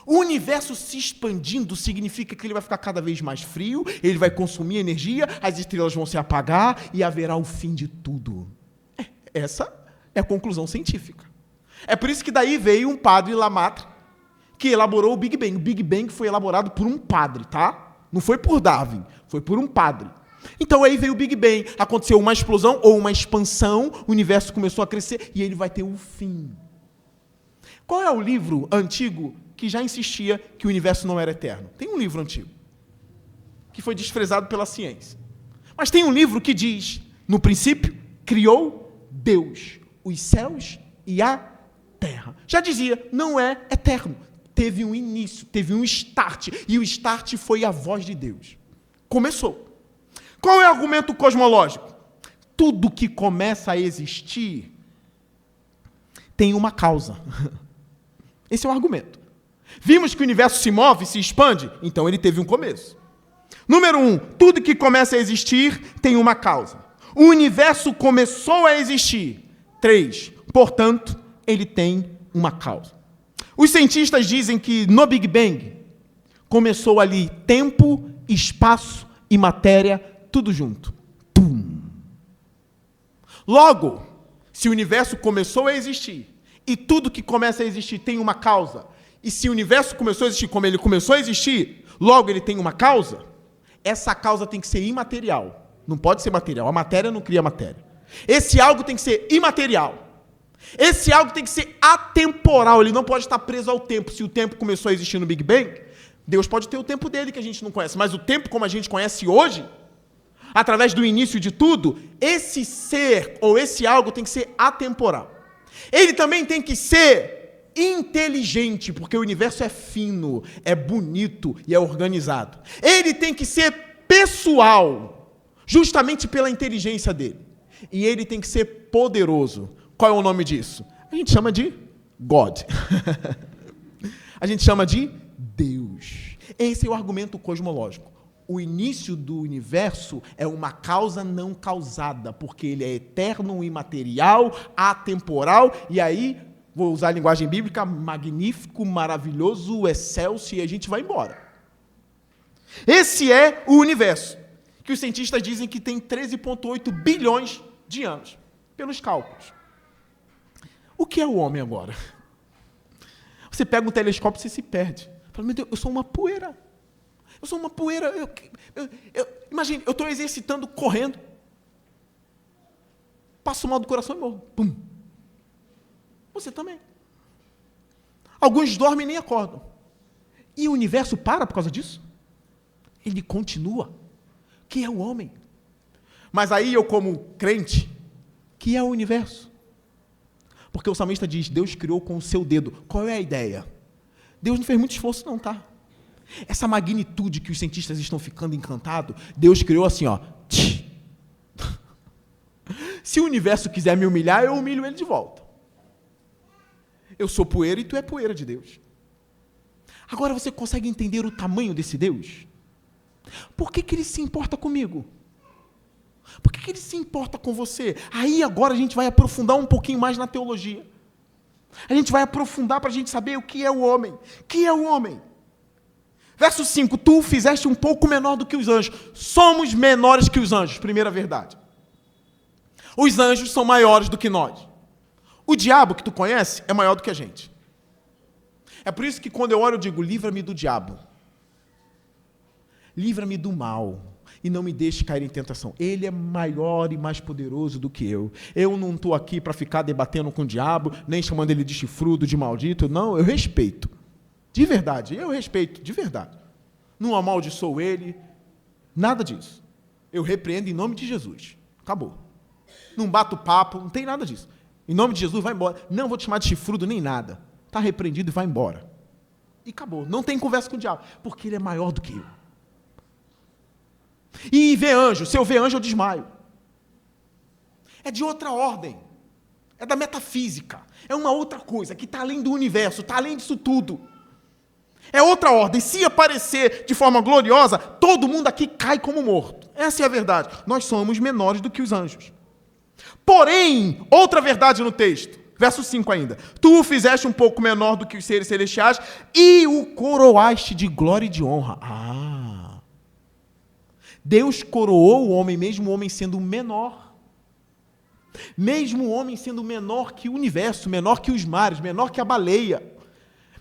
O universo se expandindo significa que ele vai ficar cada vez mais frio, ele vai consumir energia, as estrelas vão se apagar e haverá o fim de tudo. Essa é a conclusão científica. É por isso que daí veio um padre Lamatre que elaborou o Big Bang. O Big Bang foi elaborado por um padre, tá? Não foi por Darwin, foi por um padre. Então aí veio o Big Bang, aconteceu uma explosão ou uma expansão, o universo começou a crescer e ele vai ter um fim. Qual é o livro antigo que já insistia que o universo não era eterno? Tem um livro antigo, que foi desprezado pela ciência. Mas tem um livro que diz, no princípio, criou Deus os céus e a terra. Já dizia, não é eterno. Teve um início, teve um start, e o start foi a voz de Deus. Começou. Qual é o argumento cosmológico? Tudo que começa a existir tem uma causa. Esse é o argumento. Vimos que o universo se move, se expande, então ele teve um começo. Número 1, tudo que começa a existir tem uma causa. O universo começou a existir. 3, portanto, ele tem uma causa. Os cientistas dizem que no Big Bang começou ali tempo, espaço e matéria, tudo junto. Tum. Logo, se o universo começou a existir e tudo que começa a existir tem uma causa, e se o universo começou a existir como ele começou a existir, logo ele tem uma causa, essa causa tem que ser imaterial. Não pode ser material. A matéria não cria matéria. Esse algo tem que ser imaterial. Esse algo tem que ser atemporal. Ele não pode estar preso ao tempo. Se o tempo começou a existir no Big Bang, Deus pode ter o tempo dele que a gente não conhece. Mas o tempo como a gente conhece hoje, através do início de tudo, esse ser ou esse algo tem que ser atemporal. Ele também tem que ser inteligente, porque o universo é fino, é bonito e é organizado. Ele tem que ser pessoal, justamente pela inteligência dele. E ele tem que ser poderoso. Qual é o nome disso? A gente chama de God. A gente chama de Deus. Esse é o argumento cosmológico. O início do universo é uma causa não causada, porque ele é eterno, imaterial, atemporal, e aí, vou usar a linguagem bíblica, magnífico, maravilhoso, excelso, e a gente vai embora. Esse é o universo. que os cientistas dizem que tem 13,8 bilhões de anos, pelos cálculos. O que é o homem agora? Você pega um telescópio e você se perde. Fala, meu Deus, eu sou uma poeira. Eu sou uma poeira. Imagine, eu estou exercitando, correndo. Passo mal do coração e morro. Pum. Você também. Alguns dormem e nem acordam. E o universo para por causa disso? Ele continua. Que é o homem. Mas aí eu, como crente, que é o universo? Porque o salmista diz, Deus criou com o seu dedo. Qual é a ideia? Deus não fez muito esforço não, tá? Essa magnitude que os cientistas estão ficando encantados, Deus criou assim, ó. Se o universo quiser me humilhar, eu humilho ele de volta. Eu sou poeira e tu é poeira de Deus. Agora você consegue entender o tamanho desse Deus? Por que ele se importa comigo? Por que ele se importa com você? Aí agora a gente vai aprofundar um pouquinho mais na teologia. A gente vai aprofundar para a gente saber o que é o homem. O que é o homem? Verso 5, tu o fizeste um pouco menor do que os anjos. Somos menores que os anjos, primeira verdade. Os anjos são maiores do que nós. O diabo que tu conhece é maior do que a gente. É por isso que quando eu oro eu digo, livra-me do diabo. Livra-me do mal. E não me deixe cair em tentação. Ele é maior e mais poderoso do que eu. Eu não estou aqui para ficar debatendo com o diabo, nem chamando ele de chifrudo, de maldito. Não, eu respeito. De verdade, eu respeito, de verdade. Não amaldiçoo ele, nada disso. Eu repreendo em nome de Jesus. Acabou. Não bato papo, não tem nada disso. Em nome de Jesus, vai embora. Não vou te chamar de chifrudo nem nada. Está repreendido e vai embora. E acabou. Não tem conversa com o diabo, porque ele é maior do que eu. E ver anjo, se eu ver anjo eu desmaio. É de outra ordem. É da metafísica. É uma outra coisa que está além do universo, está além disso tudo. É outra ordem. Se aparecer de forma gloriosa, todo mundo aqui cai como morto. Essa é a verdade. Nós somos menores do que os anjos. Porém, outra verdade no texto, verso 5 ainda. Tu o fizeste um pouco menor do que os seres celestiais e o coroaste de glória e de honra. Deus coroou o homem, mesmo o homem sendo menor. Mesmo o homem sendo menor que o universo, menor que os mares, menor que a baleia,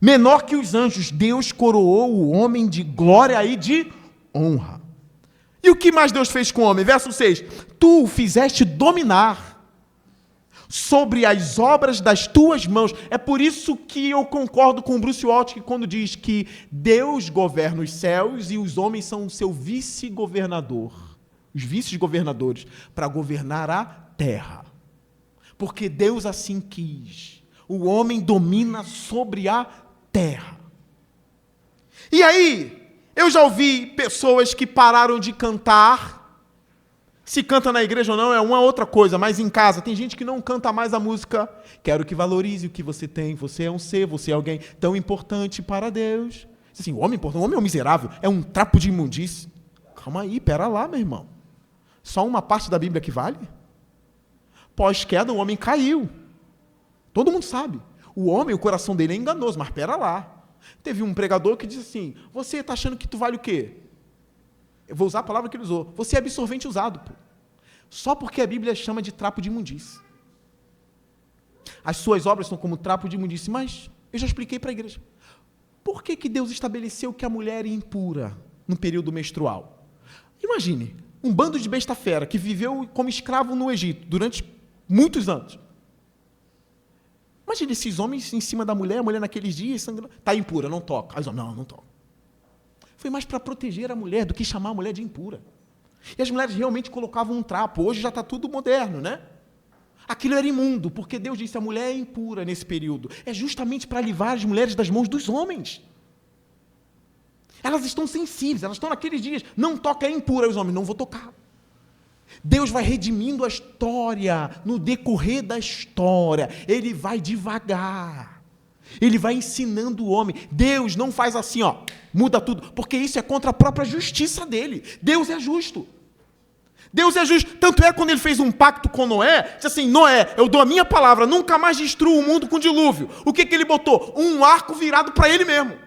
menor que os anjos, Deus coroou o homem de glória e de honra. E o que mais Deus fez com o homem? Verso 6. Tu o fizeste dominar sobre as obras das tuas mãos. É por isso que eu concordo com o Bruce Waltke quando diz que Deus governa os céus e os homens são o seu vice-governador. Os vice-governadores para governar a terra. Porque Deus assim quis. O homem domina sobre a terra. E aí, eu já ouvi pessoas que pararam de cantar. Se canta na igreja ou não é uma outra coisa, mas em casa tem gente que não canta mais a música. Quero que valorize o que você tem. Você é um ser, você é alguém tão importante para Deus. Assim, o homem é um miserável, é um trapo de imundície. Calma aí, pera lá, meu irmão. Só uma parte da Bíblia que vale? Pós-queda, o homem caiu. Todo mundo sabe. O homem, o coração dele é enganoso, mas pera lá. Teve um pregador que disse assim, você está achando que tu vale o quê? Eu vou usar a palavra que ele usou. Você é absorvente usado, pô. Só porque a Bíblia chama de trapo de imundície. As suas obras são como trapo de imundície, mas eu já expliquei para a igreja. Por que Deus estabeleceu que a mulher é impura no período menstrual? Imagine, um bando de besta fera que viveu como escravo no Egito durante muitos anos. Imagine esses homens em cima da mulher, a mulher naqueles dias, sangrando. Está impura, não toca. Aí os homens, não toca. Foi mais para proteger a mulher do que chamar a mulher de impura. E as mulheres realmente colocavam um trapo. Hoje já está tudo moderno, né? Aquilo era imundo, porque Deus disse a mulher é impura nesse período. É justamente para livrar as mulheres das mãos dos homens. Elas estão sensíveis, elas estão naqueles dias. Não toca, é impura. Os homens, não vou tocar. Deus vai redimindo a história, no decorrer da história. Ele vai devagar. Ele vai ensinando o homem. Deus não faz assim, ó, muda tudo, porque isso é contra a própria justiça dele. Deus é justo. Deus é justo. Tanto é quando ele fez um pacto com Noé, disse assim, Noé, eu dou a minha palavra, nunca mais destruo o mundo com dilúvio. O que ele botou? Um arco virado para ele mesmo.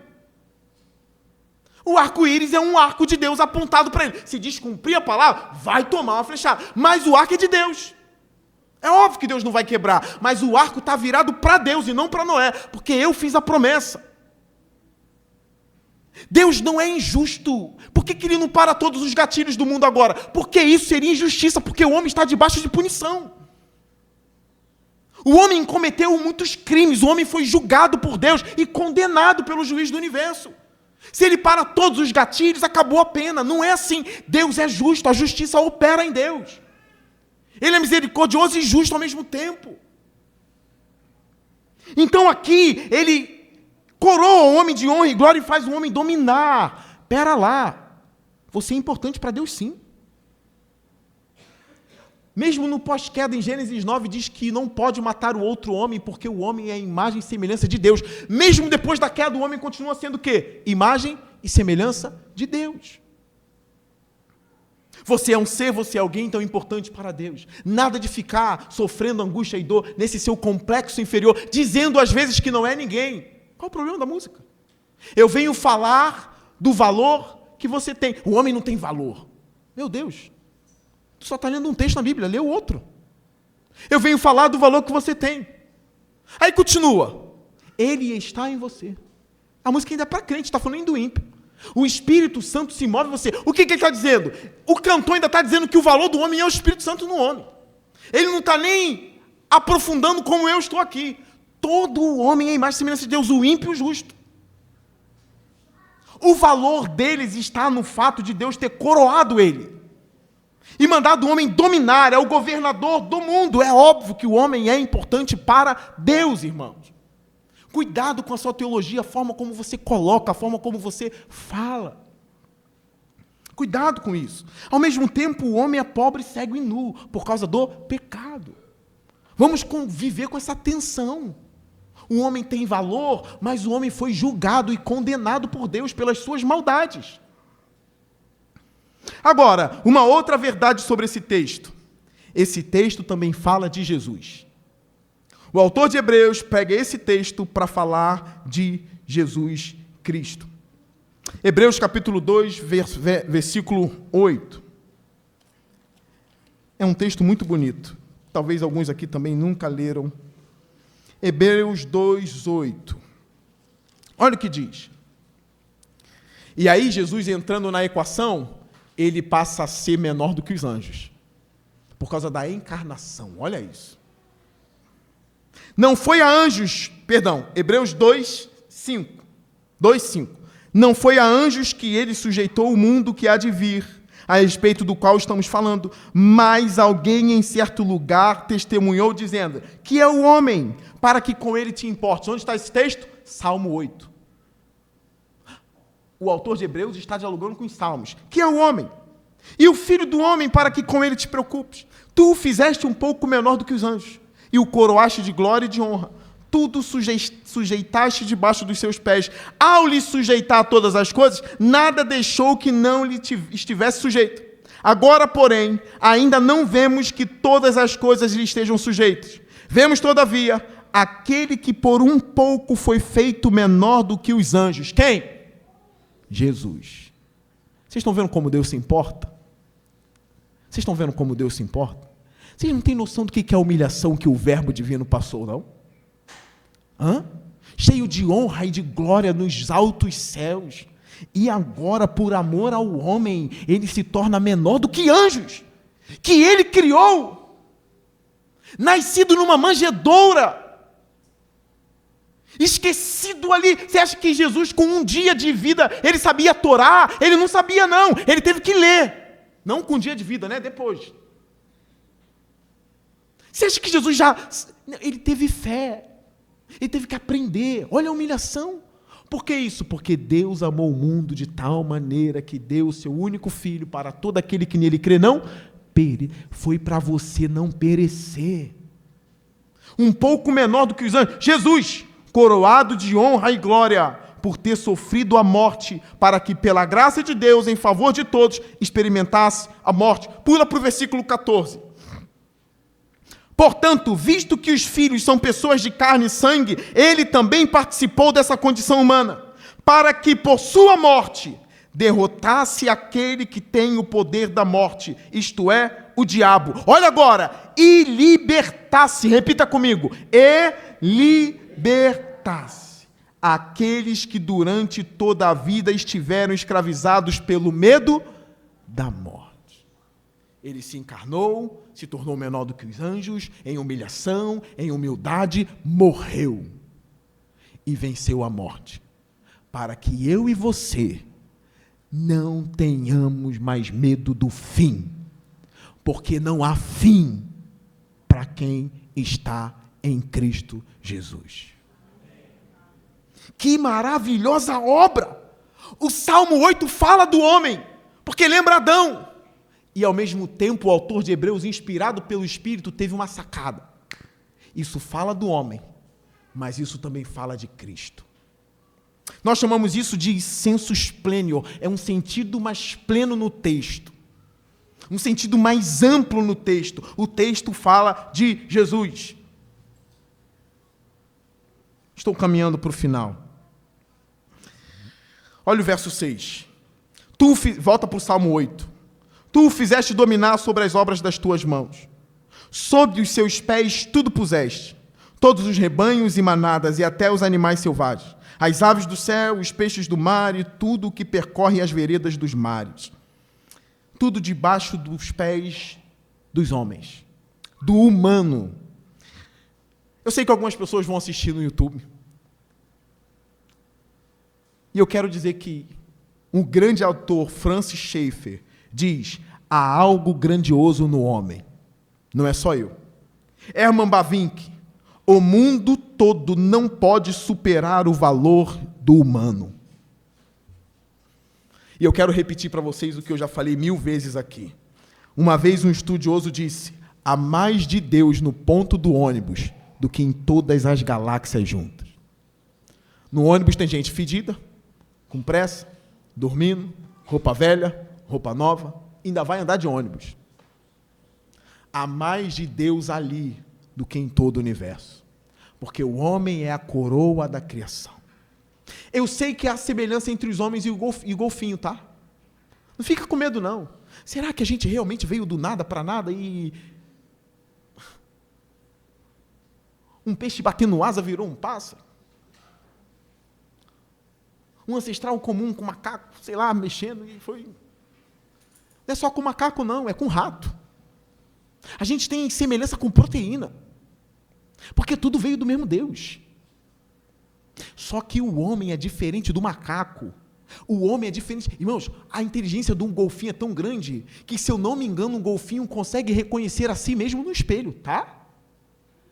O arco-íris é um arco de Deus apontado para ele. Se descumprir a palavra, vai tomar uma flechada. Mas o arco é de Deus. É óbvio que Deus não vai quebrar, mas o arco está virado para Deus e não para Noé, porque eu fiz a promessa. Deus não é injusto. Por que ele não para todos os gatilhos do mundo agora? Porque isso seria injustiça, porque o homem está debaixo de punição. O homem cometeu muitos crimes, o homem foi julgado por Deus e condenado pelo juiz do universo. Se ele para todos os gatilhos, acabou a pena. Não é assim. Deus é justo, a justiça opera em Deus. Ele é misericordioso e justo ao mesmo tempo. Então aqui, ele coroa o homem de honra e glória e faz o homem dominar. Pera lá, você é importante para Deus sim. Mesmo no pós-queda, em Gênesis 9, diz que não pode matar o outro homem, porque o homem é a imagem e semelhança de Deus. Mesmo depois da queda, o homem continua sendo o quê? Imagem e semelhança de Deus. Você é um ser, você é alguém tão importante para Deus. Nada de ficar sofrendo angústia e dor nesse seu complexo inferior, dizendo às vezes que não é ninguém. Qual o problema da música? Eu venho falar do valor que você tem. O homem não tem valor. Meu Deus, tu só está lendo um texto na Bíblia, lê o outro. Eu venho falar do valor que você tem. Aí continua. Ele está em você. A música ainda é para crente, está falando do ímpio. O Espírito Santo se move em você. O que ele está dizendo? O cantor ainda está dizendo que o valor do homem é o Espírito Santo no homem. Ele não está nem aprofundando como eu estou aqui. Todo homem é a imagem e semelhança de Deus, o ímpio e o justo. O valor deles está no fato de Deus ter coroado ele e mandado o homem dominar, é o governador do mundo. É óbvio que o homem é importante para Deus, irmãos. Cuidado com a sua teologia, a forma como você coloca, a forma como você fala. Cuidado com isso. Ao mesmo tempo, o homem é pobre, cego e nu, por causa do pecado. Vamos conviver com essa tensão. O homem tem valor, mas o homem foi julgado e condenado por Deus pelas suas maldades. Agora, uma outra verdade sobre esse texto. Esse texto também fala de Jesus. O autor de Hebreus pega esse texto para falar de Jesus Cristo. Hebreus capítulo 2, versículo 8. É um texto muito bonito. Talvez alguns aqui também nunca leram. Hebreus 2, 8. Olha o que diz. E aí Jesus entrando na equação, ele passa a ser menor do que os anjos. Por causa da encarnação. Olha isso. Não foi a anjos, Hebreus 2, 5. Não foi a anjos que ele sujeitou o mundo que há de vir, a respeito do qual estamos falando, mas alguém em certo lugar testemunhou dizendo, que é o homem, para que com ele te importes. Onde está esse texto? Salmo 8. O autor de Hebreus está dialogando com os salmos. Que é o homem? E o filho do homem, para que com ele te preocupes. Tu o fizeste um pouco menor do que os anjos, e o coroaste de glória e de honra. Tudo sujeitaste debaixo dos seus pés. Ao lhe sujeitar todas as coisas, nada deixou que não lhe estivesse sujeito. Agora, porém, ainda não vemos que todas as coisas lhe estejam sujeitas. Vemos, todavia, aquele que por um pouco foi feito menor do que os anjos. Quem? Jesus. Vocês estão vendo como Deus se importa? Vocês estão vendo como Deus se importa? Vocês não têm noção do que é a humilhação que o verbo divino passou, não? Cheio de honra e de glória nos altos céus. E agora, por amor ao homem, ele se torna menor do que anjos, que ele criou. Nascido numa manjedoura. Esquecido ali. Você acha que Jesus, com um dia de vida, ele sabia a Torá? Ele não sabia, não. Ele teve que ler. Não com um dia de vida, né? Depois. Você acha que Jesus ele teve fé, ele teve que aprender. Olha a humilhação. Por que isso? Porque Deus amou o mundo de tal maneira que deu o seu único filho para todo aquele que nele crê, não foi para você não perecer. Um pouco menor do que os anjos. Jesus, coroado de honra e glória, por ter sofrido a morte, para que pela graça de Deus, em favor de todos, experimentasse a morte. Pula para o versículo 14. Portanto, visto que os filhos são pessoas de carne e sangue, ele também participou dessa condição humana, para que por sua morte derrotasse aquele que tem o poder da morte, isto é, o diabo. Olha agora, e libertasse, repita comigo, e libertasse aqueles que durante toda a vida estiveram escravizados pelo medo da morte. Ele se encarnou, se tornou menor do que os anjos, em humilhação, em humildade, morreu e venceu a morte, para que eu e você não tenhamos mais medo do fim, porque não há fim para quem está em Cristo Jesus. Que maravilhosa obra! O Salmo 8 fala do homem, porque lembra Adão. E ao mesmo tempo o autor de Hebreus, inspirado pelo Espírito, teve uma sacada. Isso fala do homem, mas isso também fala de Cristo. Nós chamamos isso de sensus plenior, é um sentido mais pleno no texto, um sentido mais amplo no texto. O texto fala de Jesus. Estou caminhando para o final. Olha o verso 6. Volta para o Salmo 8. Tu o fizeste dominar sobre as obras das tuas mãos. Sob os seus pés tudo puseste, todos os rebanhos e manadas e até os animais selvagens, as aves do céu, os peixes do mar e tudo o que percorre as veredas dos mares. Tudo debaixo dos pés dos homens, do humano. Eu sei que algumas pessoas vão assistir no YouTube. E eu quero dizer que um grande autor, Francis Schaeffer, diz: há algo grandioso no homem. Não é só eu. Herman Bavinck: o mundo todo não pode superar o valor do humano. E eu quero repetir para vocês o que eu já falei 1000 vezes aqui. Uma vez um estudioso disse: há mais de Deus no ponto do ônibus do que em todas as galáxias juntas. No ônibus tem gente fedida, com pressa, dormindo, roupa velha, roupa nova, ainda vai andar de ônibus. Há mais de Deus ali do que em todo o universo, porque o homem é a coroa da criação. Eu sei que há semelhança entre os homens e o golfinho, tá? Não fica com medo, não. Será que a gente realmente veio do nada para nada e um peixe batendo asa virou um pássaro? Um ancestral comum com macaco, sei lá, mexendo e foi... Não é só com macaco, não, é com rato. A gente tem semelhança com proteína, porque tudo veio do mesmo Deus. Só que o homem é diferente do macaco. O homem é diferente. Irmãos, a inteligência de um golfinho é tão grande que, se eu não me engano, um golfinho consegue reconhecer a si mesmo no espelho, tá?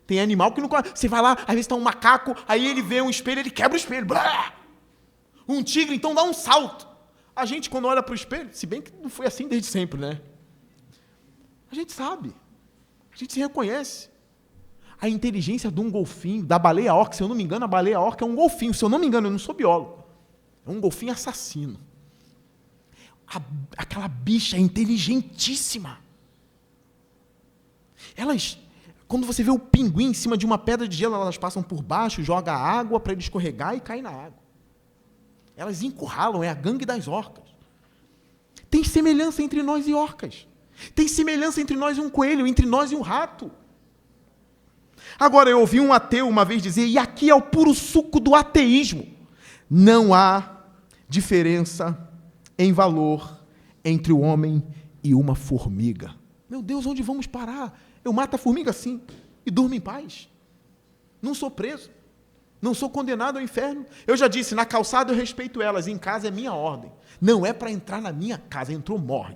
Tem animal que não... Você vai lá, às vezes está um macaco, aí ele vê um espelho, ele quebra o espelho. Blá! Um tigre, então, dá um salto. A gente, quando olha para o espelho, se bem que não foi assim desde sempre, né? A gente sabe. A gente se reconhece. A inteligência de um golfinho, da baleia-orca, se eu não me engano, a baleia-orca é um golfinho. Se eu não me engano, eu não sou biólogo. É um golfinho assassino. Aquela bicha é inteligentíssima. Elas, quando você vê o pinguim em cima de uma pedra de gelo, elas passam por baixo, jogam água para ele escorregar e cair na água. Elas encurralam, é a gangue das orcas. Tem semelhança entre nós e orcas. Tem semelhança entre nós e um coelho, entre nós e um rato. Agora, eu ouvi um ateu uma vez dizer, e aqui é o puro suco do ateísmo: não há diferença em valor entre o homem e uma formiga. Meu Deus, onde vamos parar? Eu mato a formiga sim e durmo em paz. Não sou preso. Não sou condenado ao inferno. Eu já disse, na calçada eu respeito elas, em casa é minha ordem. Não é para entrar na minha casa, entrou, morre.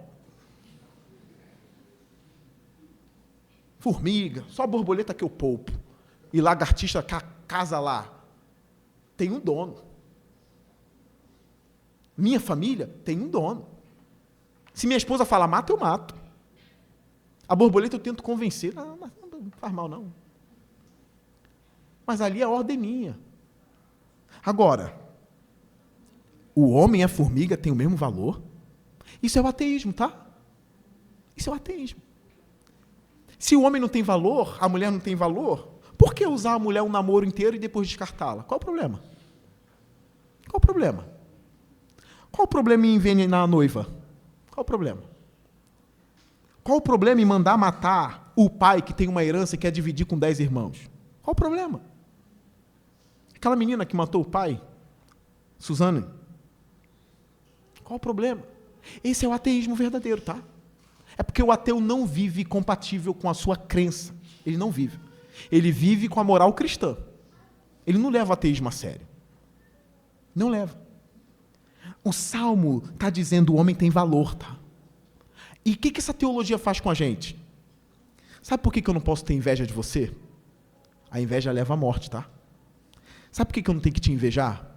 Formiga, só borboleta que eu poupo. E lagartixa, casa lá, tem um dono. Minha família tem um dono. Se minha esposa fala mata, eu mato. A borboleta eu tento convencer, não faz mal não. Mas ali a ordem é minha. Agora, o homem e a formiga têm o mesmo valor? Isso é o ateísmo, tá? Isso é o ateísmo. Se o homem não tem valor, a mulher não tem valor, por que usar a mulher um namoro inteiro e depois descartá-la? Qual o problema? Qual o problema? Qual o problema em envenenar a noiva? Qual o problema? Qual o problema em mandar matar o pai que tem uma herança e quer dividir com 10 irmãos? Qual o problema? Aquela menina que matou o pai, Suzane. Qual o problema? Esse é o ateísmo verdadeiro, tá? É porque o ateu não vive compatível com a sua crença. Ele não vive. Ele vive com a moral cristã. Ele não leva o ateísmo a sério. Não leva. O Salmo está dizendo que o homem tem valor, tá? E o que essa teologia faz com a gente? Sabe por que eu não posso ter inveja de você? A inveja leva à morte, tá? Sabe por que eu não tenho que te invejar?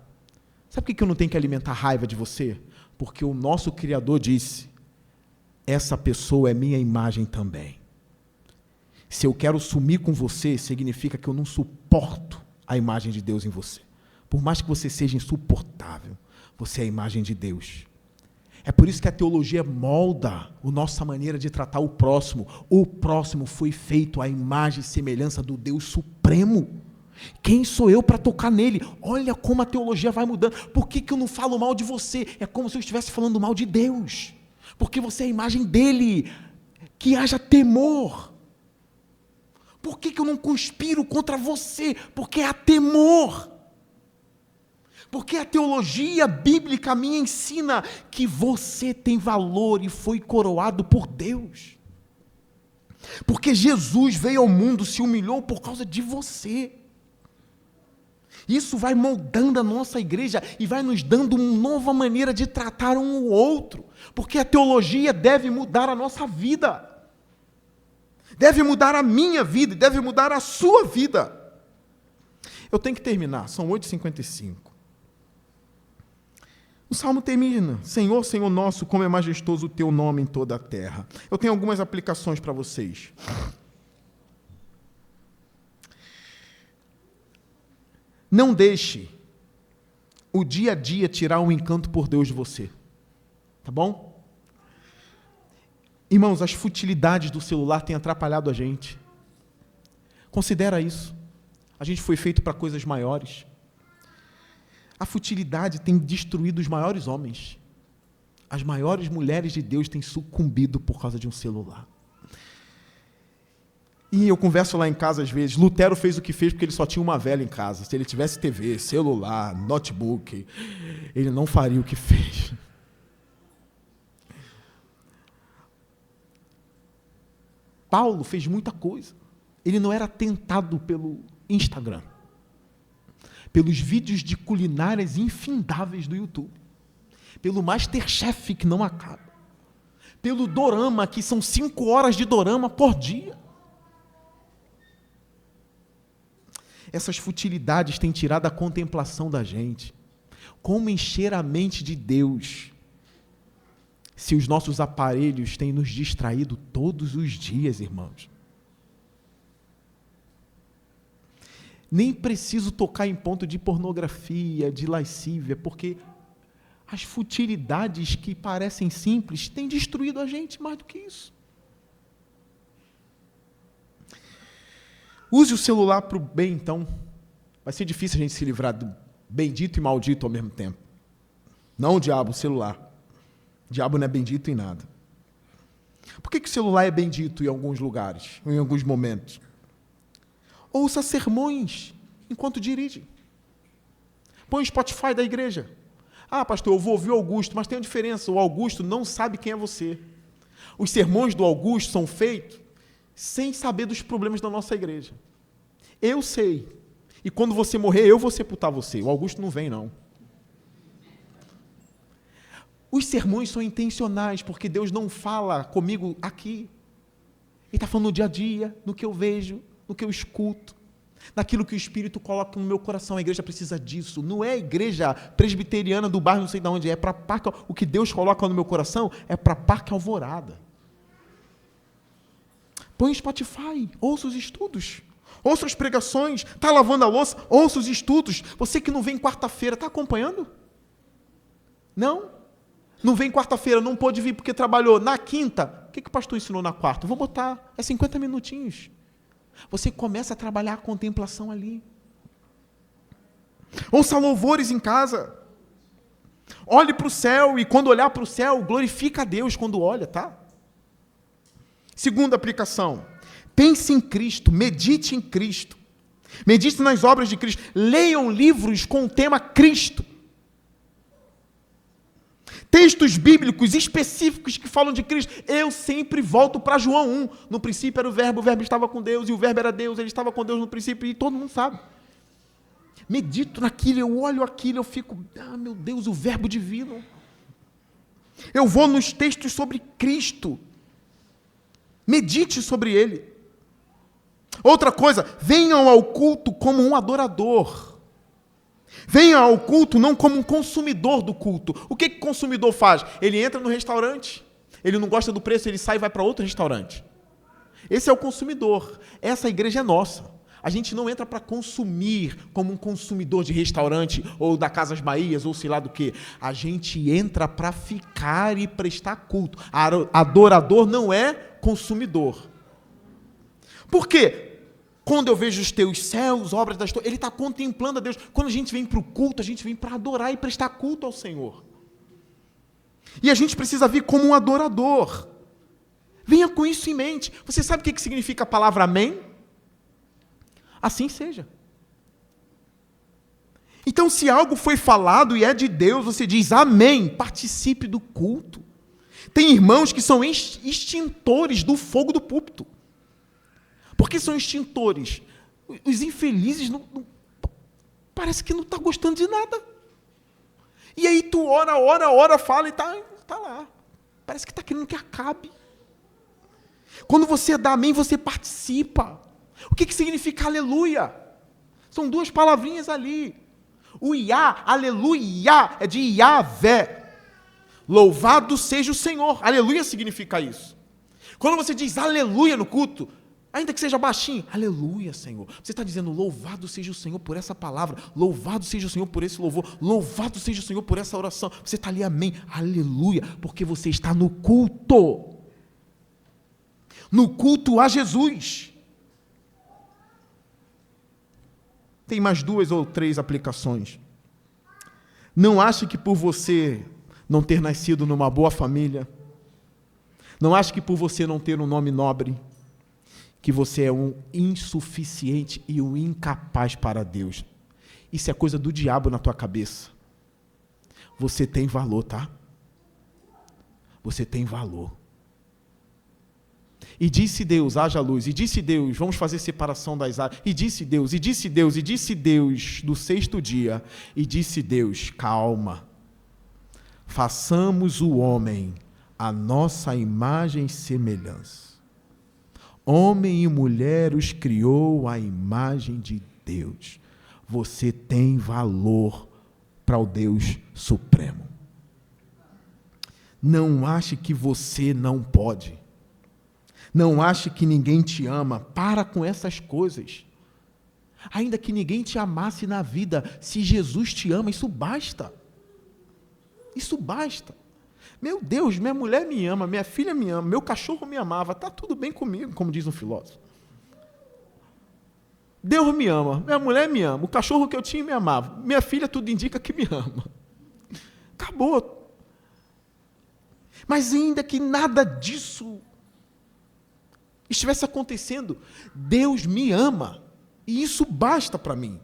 Sabe por que eu não tenho que alimentar raiva de você? Porque o nosso Criador disse, essa pessoa é minha imagem também. Se eu quero sumir com você, significa que eu não suporto a imagem de Deus em você. Por mais que você seja insuportável, você é a imagem de Deus. É por isso que a teologia molda a nossa maneira de tratar o próximo. O próximo foi feito à imagem e semelhança do Deus Supremo. Quem sou eu para tocar nele? Olha como a teologia vai mudando. Por que eu não falo mal de você? É como se eu estivesse falando mal de Deus. Porque você é a imagem dele. Que haja temor. Por que eu não conspiro contra você? Porque há temor. Porque a teologia bíblica me ensina que você tem valor e foi coroado por Deus. Porque Jesus veio ao mundo, se humilhou por causa de você. Isso vai moldando a nossa igreja e vai nos dando uma nova maneira de tratar um ao outro. Porque a teologia deve mudar a nossa vida. Deve mudar a minha vida e deve mudar a sua vida. Eu tenho que terminar, são 8h55. O Salmo termina, Senhor, Senhor nosso, como é majestoso o teu nome em toda a terra. Eu tenho algumas aplicações para vocês. Não deixe o dia a dia tirar um encanto por Deus de você. Tá bom? Irmãos, as futilidades do celular têm atrapalhado a gente. Considera isso. A gente foi feito para coisas maiores. A futilidade tem destruído os maiores homens. As maiores mulheres de Deus têm sucumbido por causa de um celular. E eu converso lá em casa às vezes, Lutero fez o que fez porque ele só tinha uma vela em casa. Se ele tivesse TV, celular, notebook, ele não faria o que fez. Paulo fez muita coisa. Ele não era tentado pelo Instagram, pelos vídeos de culinárias infindáveis do YouTube, pelo Masterchef que não acaba, pelo dorama, que são 5 horas de dorama por dia. Essas futilidades têm tirado a contemplação da gente. Como encher a mente de Deus se os nossos aparelhos têm nos distraído todos os dias, irmãos? Nem preciso tocar em ponto de pornografia, de lascívia, porque as futilidades que parecem simples têm destruído a gente mais do que isso. Use o celular para o bem, então. Vai ser difícil a gente se livrar do bendito e maldito ao mesmo tempo. Não o diabo, o celular. O diabo não é bendito em nada. Por que o celular é bendito em alguns lugares, em alguns momentos? Ouça sermões enquanto dirige. Põe o Spotify da igreja. Ah, pastor, eu vou ouvir o Augusto, mas tem uma diferença. O Augusto não sabe quem é você. Os sermões do Augusto são feitos sem saber dos problemas da nossa igreja. Eu sei. E quando você morrer, eu vou sepultar você. O Augusto não vem, não. Os sermões são intencionais, porque Deus não fala comigo aqui. Ele está falando no dia a dia, no que eu vejo, no que eu escuto, naquilo que o Espírito coloca no meu coração. A igreja precisa disso. Não é a igreja presbiteriana do bairro, não sei de onde é. Para Parque, o que Deus coloca no meu coração é para Parque Alvorada. Põe o Spotify, ouça os estudos, ouça as pregações, está lavando a louça, ouça os estudos. Você que não vem quarta-feira, está acompanhando? Não? Não vem quarta-feira, não pôde vir porque trabalhou. Na quinta, o que o pastor ensinou na quarta? Vou botar, é 50 minutinhos. Você começa a trabalhar a contemplação ali. Ouça louvores em casa. Olhe para o céu e quando olhar para o céu, glorifica a Deus quando olha, tá? Segunda aplicação. Pense em Cristo, medite em Cristo. Medite nas obras de Cristo. Leiam livros com o tema Cristo. Textos bíblicos específicos que falam de Cristo. Eu sempre volto para João 1. No princípio era o verbo estava com Deus, e o verbo era Deus, ele estava com Deus no princípio, e todo mundo sabe. Medito naquilo, eu olho aquilo, eu fico, meu Deus, o verbo divino. Eu vou nos textos sobre Cristo. Medite sobre ele. Outra coisa, venham ao culto como um adorador. Venha ao culto não como um consumidor do culto. O que o consumidor faz? Ele entra no restaurante, ele não gosta do preço, ele sai e vai para outro restaurante. Esse é o consumidor. Essa igreja é nossa. A gente não entra para consumir como um consumidor de restaurante ou da Casas Bahias ou sei lá do que. A gente entra para ficar e prestar culto. Adorador não é consumidor. Por quê? Quando eu vejo os teus céus, obras das tuas... Ele está contemplando a Deus. Quando a gente vem para o culto, a gente vem para adorar e prestar culto ao Senhor. E a gente precisa vir como um adorador. Venha com isso em mente. Você sabe o que significa a palavra amém? Assim seja. Então, se algo foi falado e é de Deus, você diz amém, participe do culto. Tem irmãos que são extintores do fogo do púlpito. Por que são extintores? Os infelizes parece que não está gostando de nada. E aí tu ora, fala e tá lá. Parece que está querendo que acabe. Quando você dá amém, você participa. O que significa aleluia? São duas palavrinhas ali. O Iá, aleluia, é de Yahvé. Louvado seja o Senhor. Aleluia significa isso. Quando você diz aleluia no culto, ainda que seja baixinho, aleluia, Senhor. Você está dizendo, louvado seja o Senhor por essa palavra, louvado seja o Senhor por esse louvor, louvado seja o Senhor por essa oração. Você está ali, amém, aleluia, porque você está no culto. No culto a Jesus. Tem mais 2 ou 3 aplicações. Não ache que por você não ter nascido numa boa família, não ache que por você não ter um nome nobre, que você é um insuficiente e um incapaz para Deus. Isso é coisa do diabo na tua cabeça. Você tem valor, tá? Você tem valor. E disse Deus, haja luz. E disse Deus, vamos fazer separação das águas. E disse Deus, e disse Deus, e disse Deus, no 6º dia. E disse Deus, calma. Façamos o homem a nossa imagem e semelhança. Homem e mulher os criou à imagem de Deus. Você tem valor para o Deus Supremo. Não ache que você não pode. Não ache que ninguém te ama. Para com essas coisas. Ainda que ninguém te amasse na vida, se Jesus te ama, isso basta. Isso basta. Meu Deus, minha mulher me ama, minha filha me ama, meu cachorro me amava, está tudo bem comigo, como diz um filósofo. Deus me ama, minha mulher me ama, o cachorro que eu tinha me amava, minha filha tudo indica que me ama. Acabou. Mas ainda que nada disso estivesse acontecendo, Deus me ama, e isso basta para mim.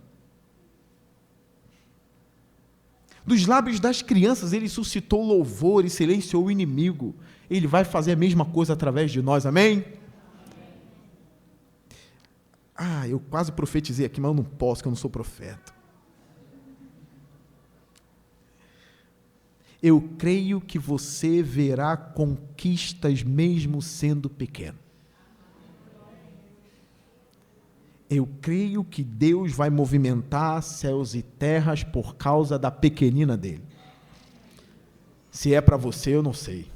Dos lábios das crianças, ele suscitou louvor e silenciou o inimigo. Ele vai fazer a mesma coisa através de nós, amém? Eu quase profetizei aqui, mas eu não posso, porque eu não sou profeta. Eu creio que você verá conquistas mesmo sendo pequeno. Eu creio que Deus vai movimentar céus e terras por causa da pequenina dele. Se é para você, eu não sei.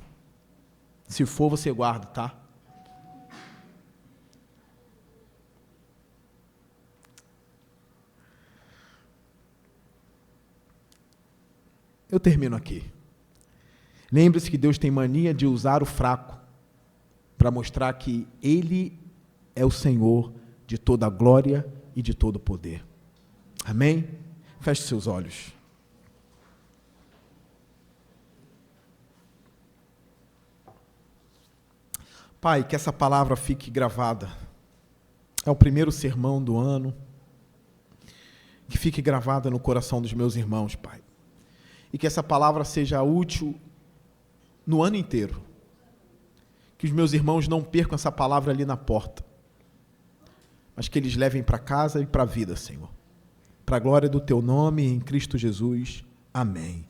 Se for, você guarda, tá? Eu termino aqui. Lembre-se que Deus tem mania de usar o fraco para mostrar que Ele é o Senhor de toda a glória e de todo o poder. Amém? Feche seus olhos. Pai, que essa palavra fique gravada. É o primeiro sermão do ano. Que fique gravada no coração dos meus irmãos, Pai. E que essa palavra seja útil no ano inteiro. Que os meus irmãos não percam essa palavra ali na porta, mas que eles levem para casa e para a vida, Senhor. Para a glória do Teu nome, em Cristo Jesus. Amém.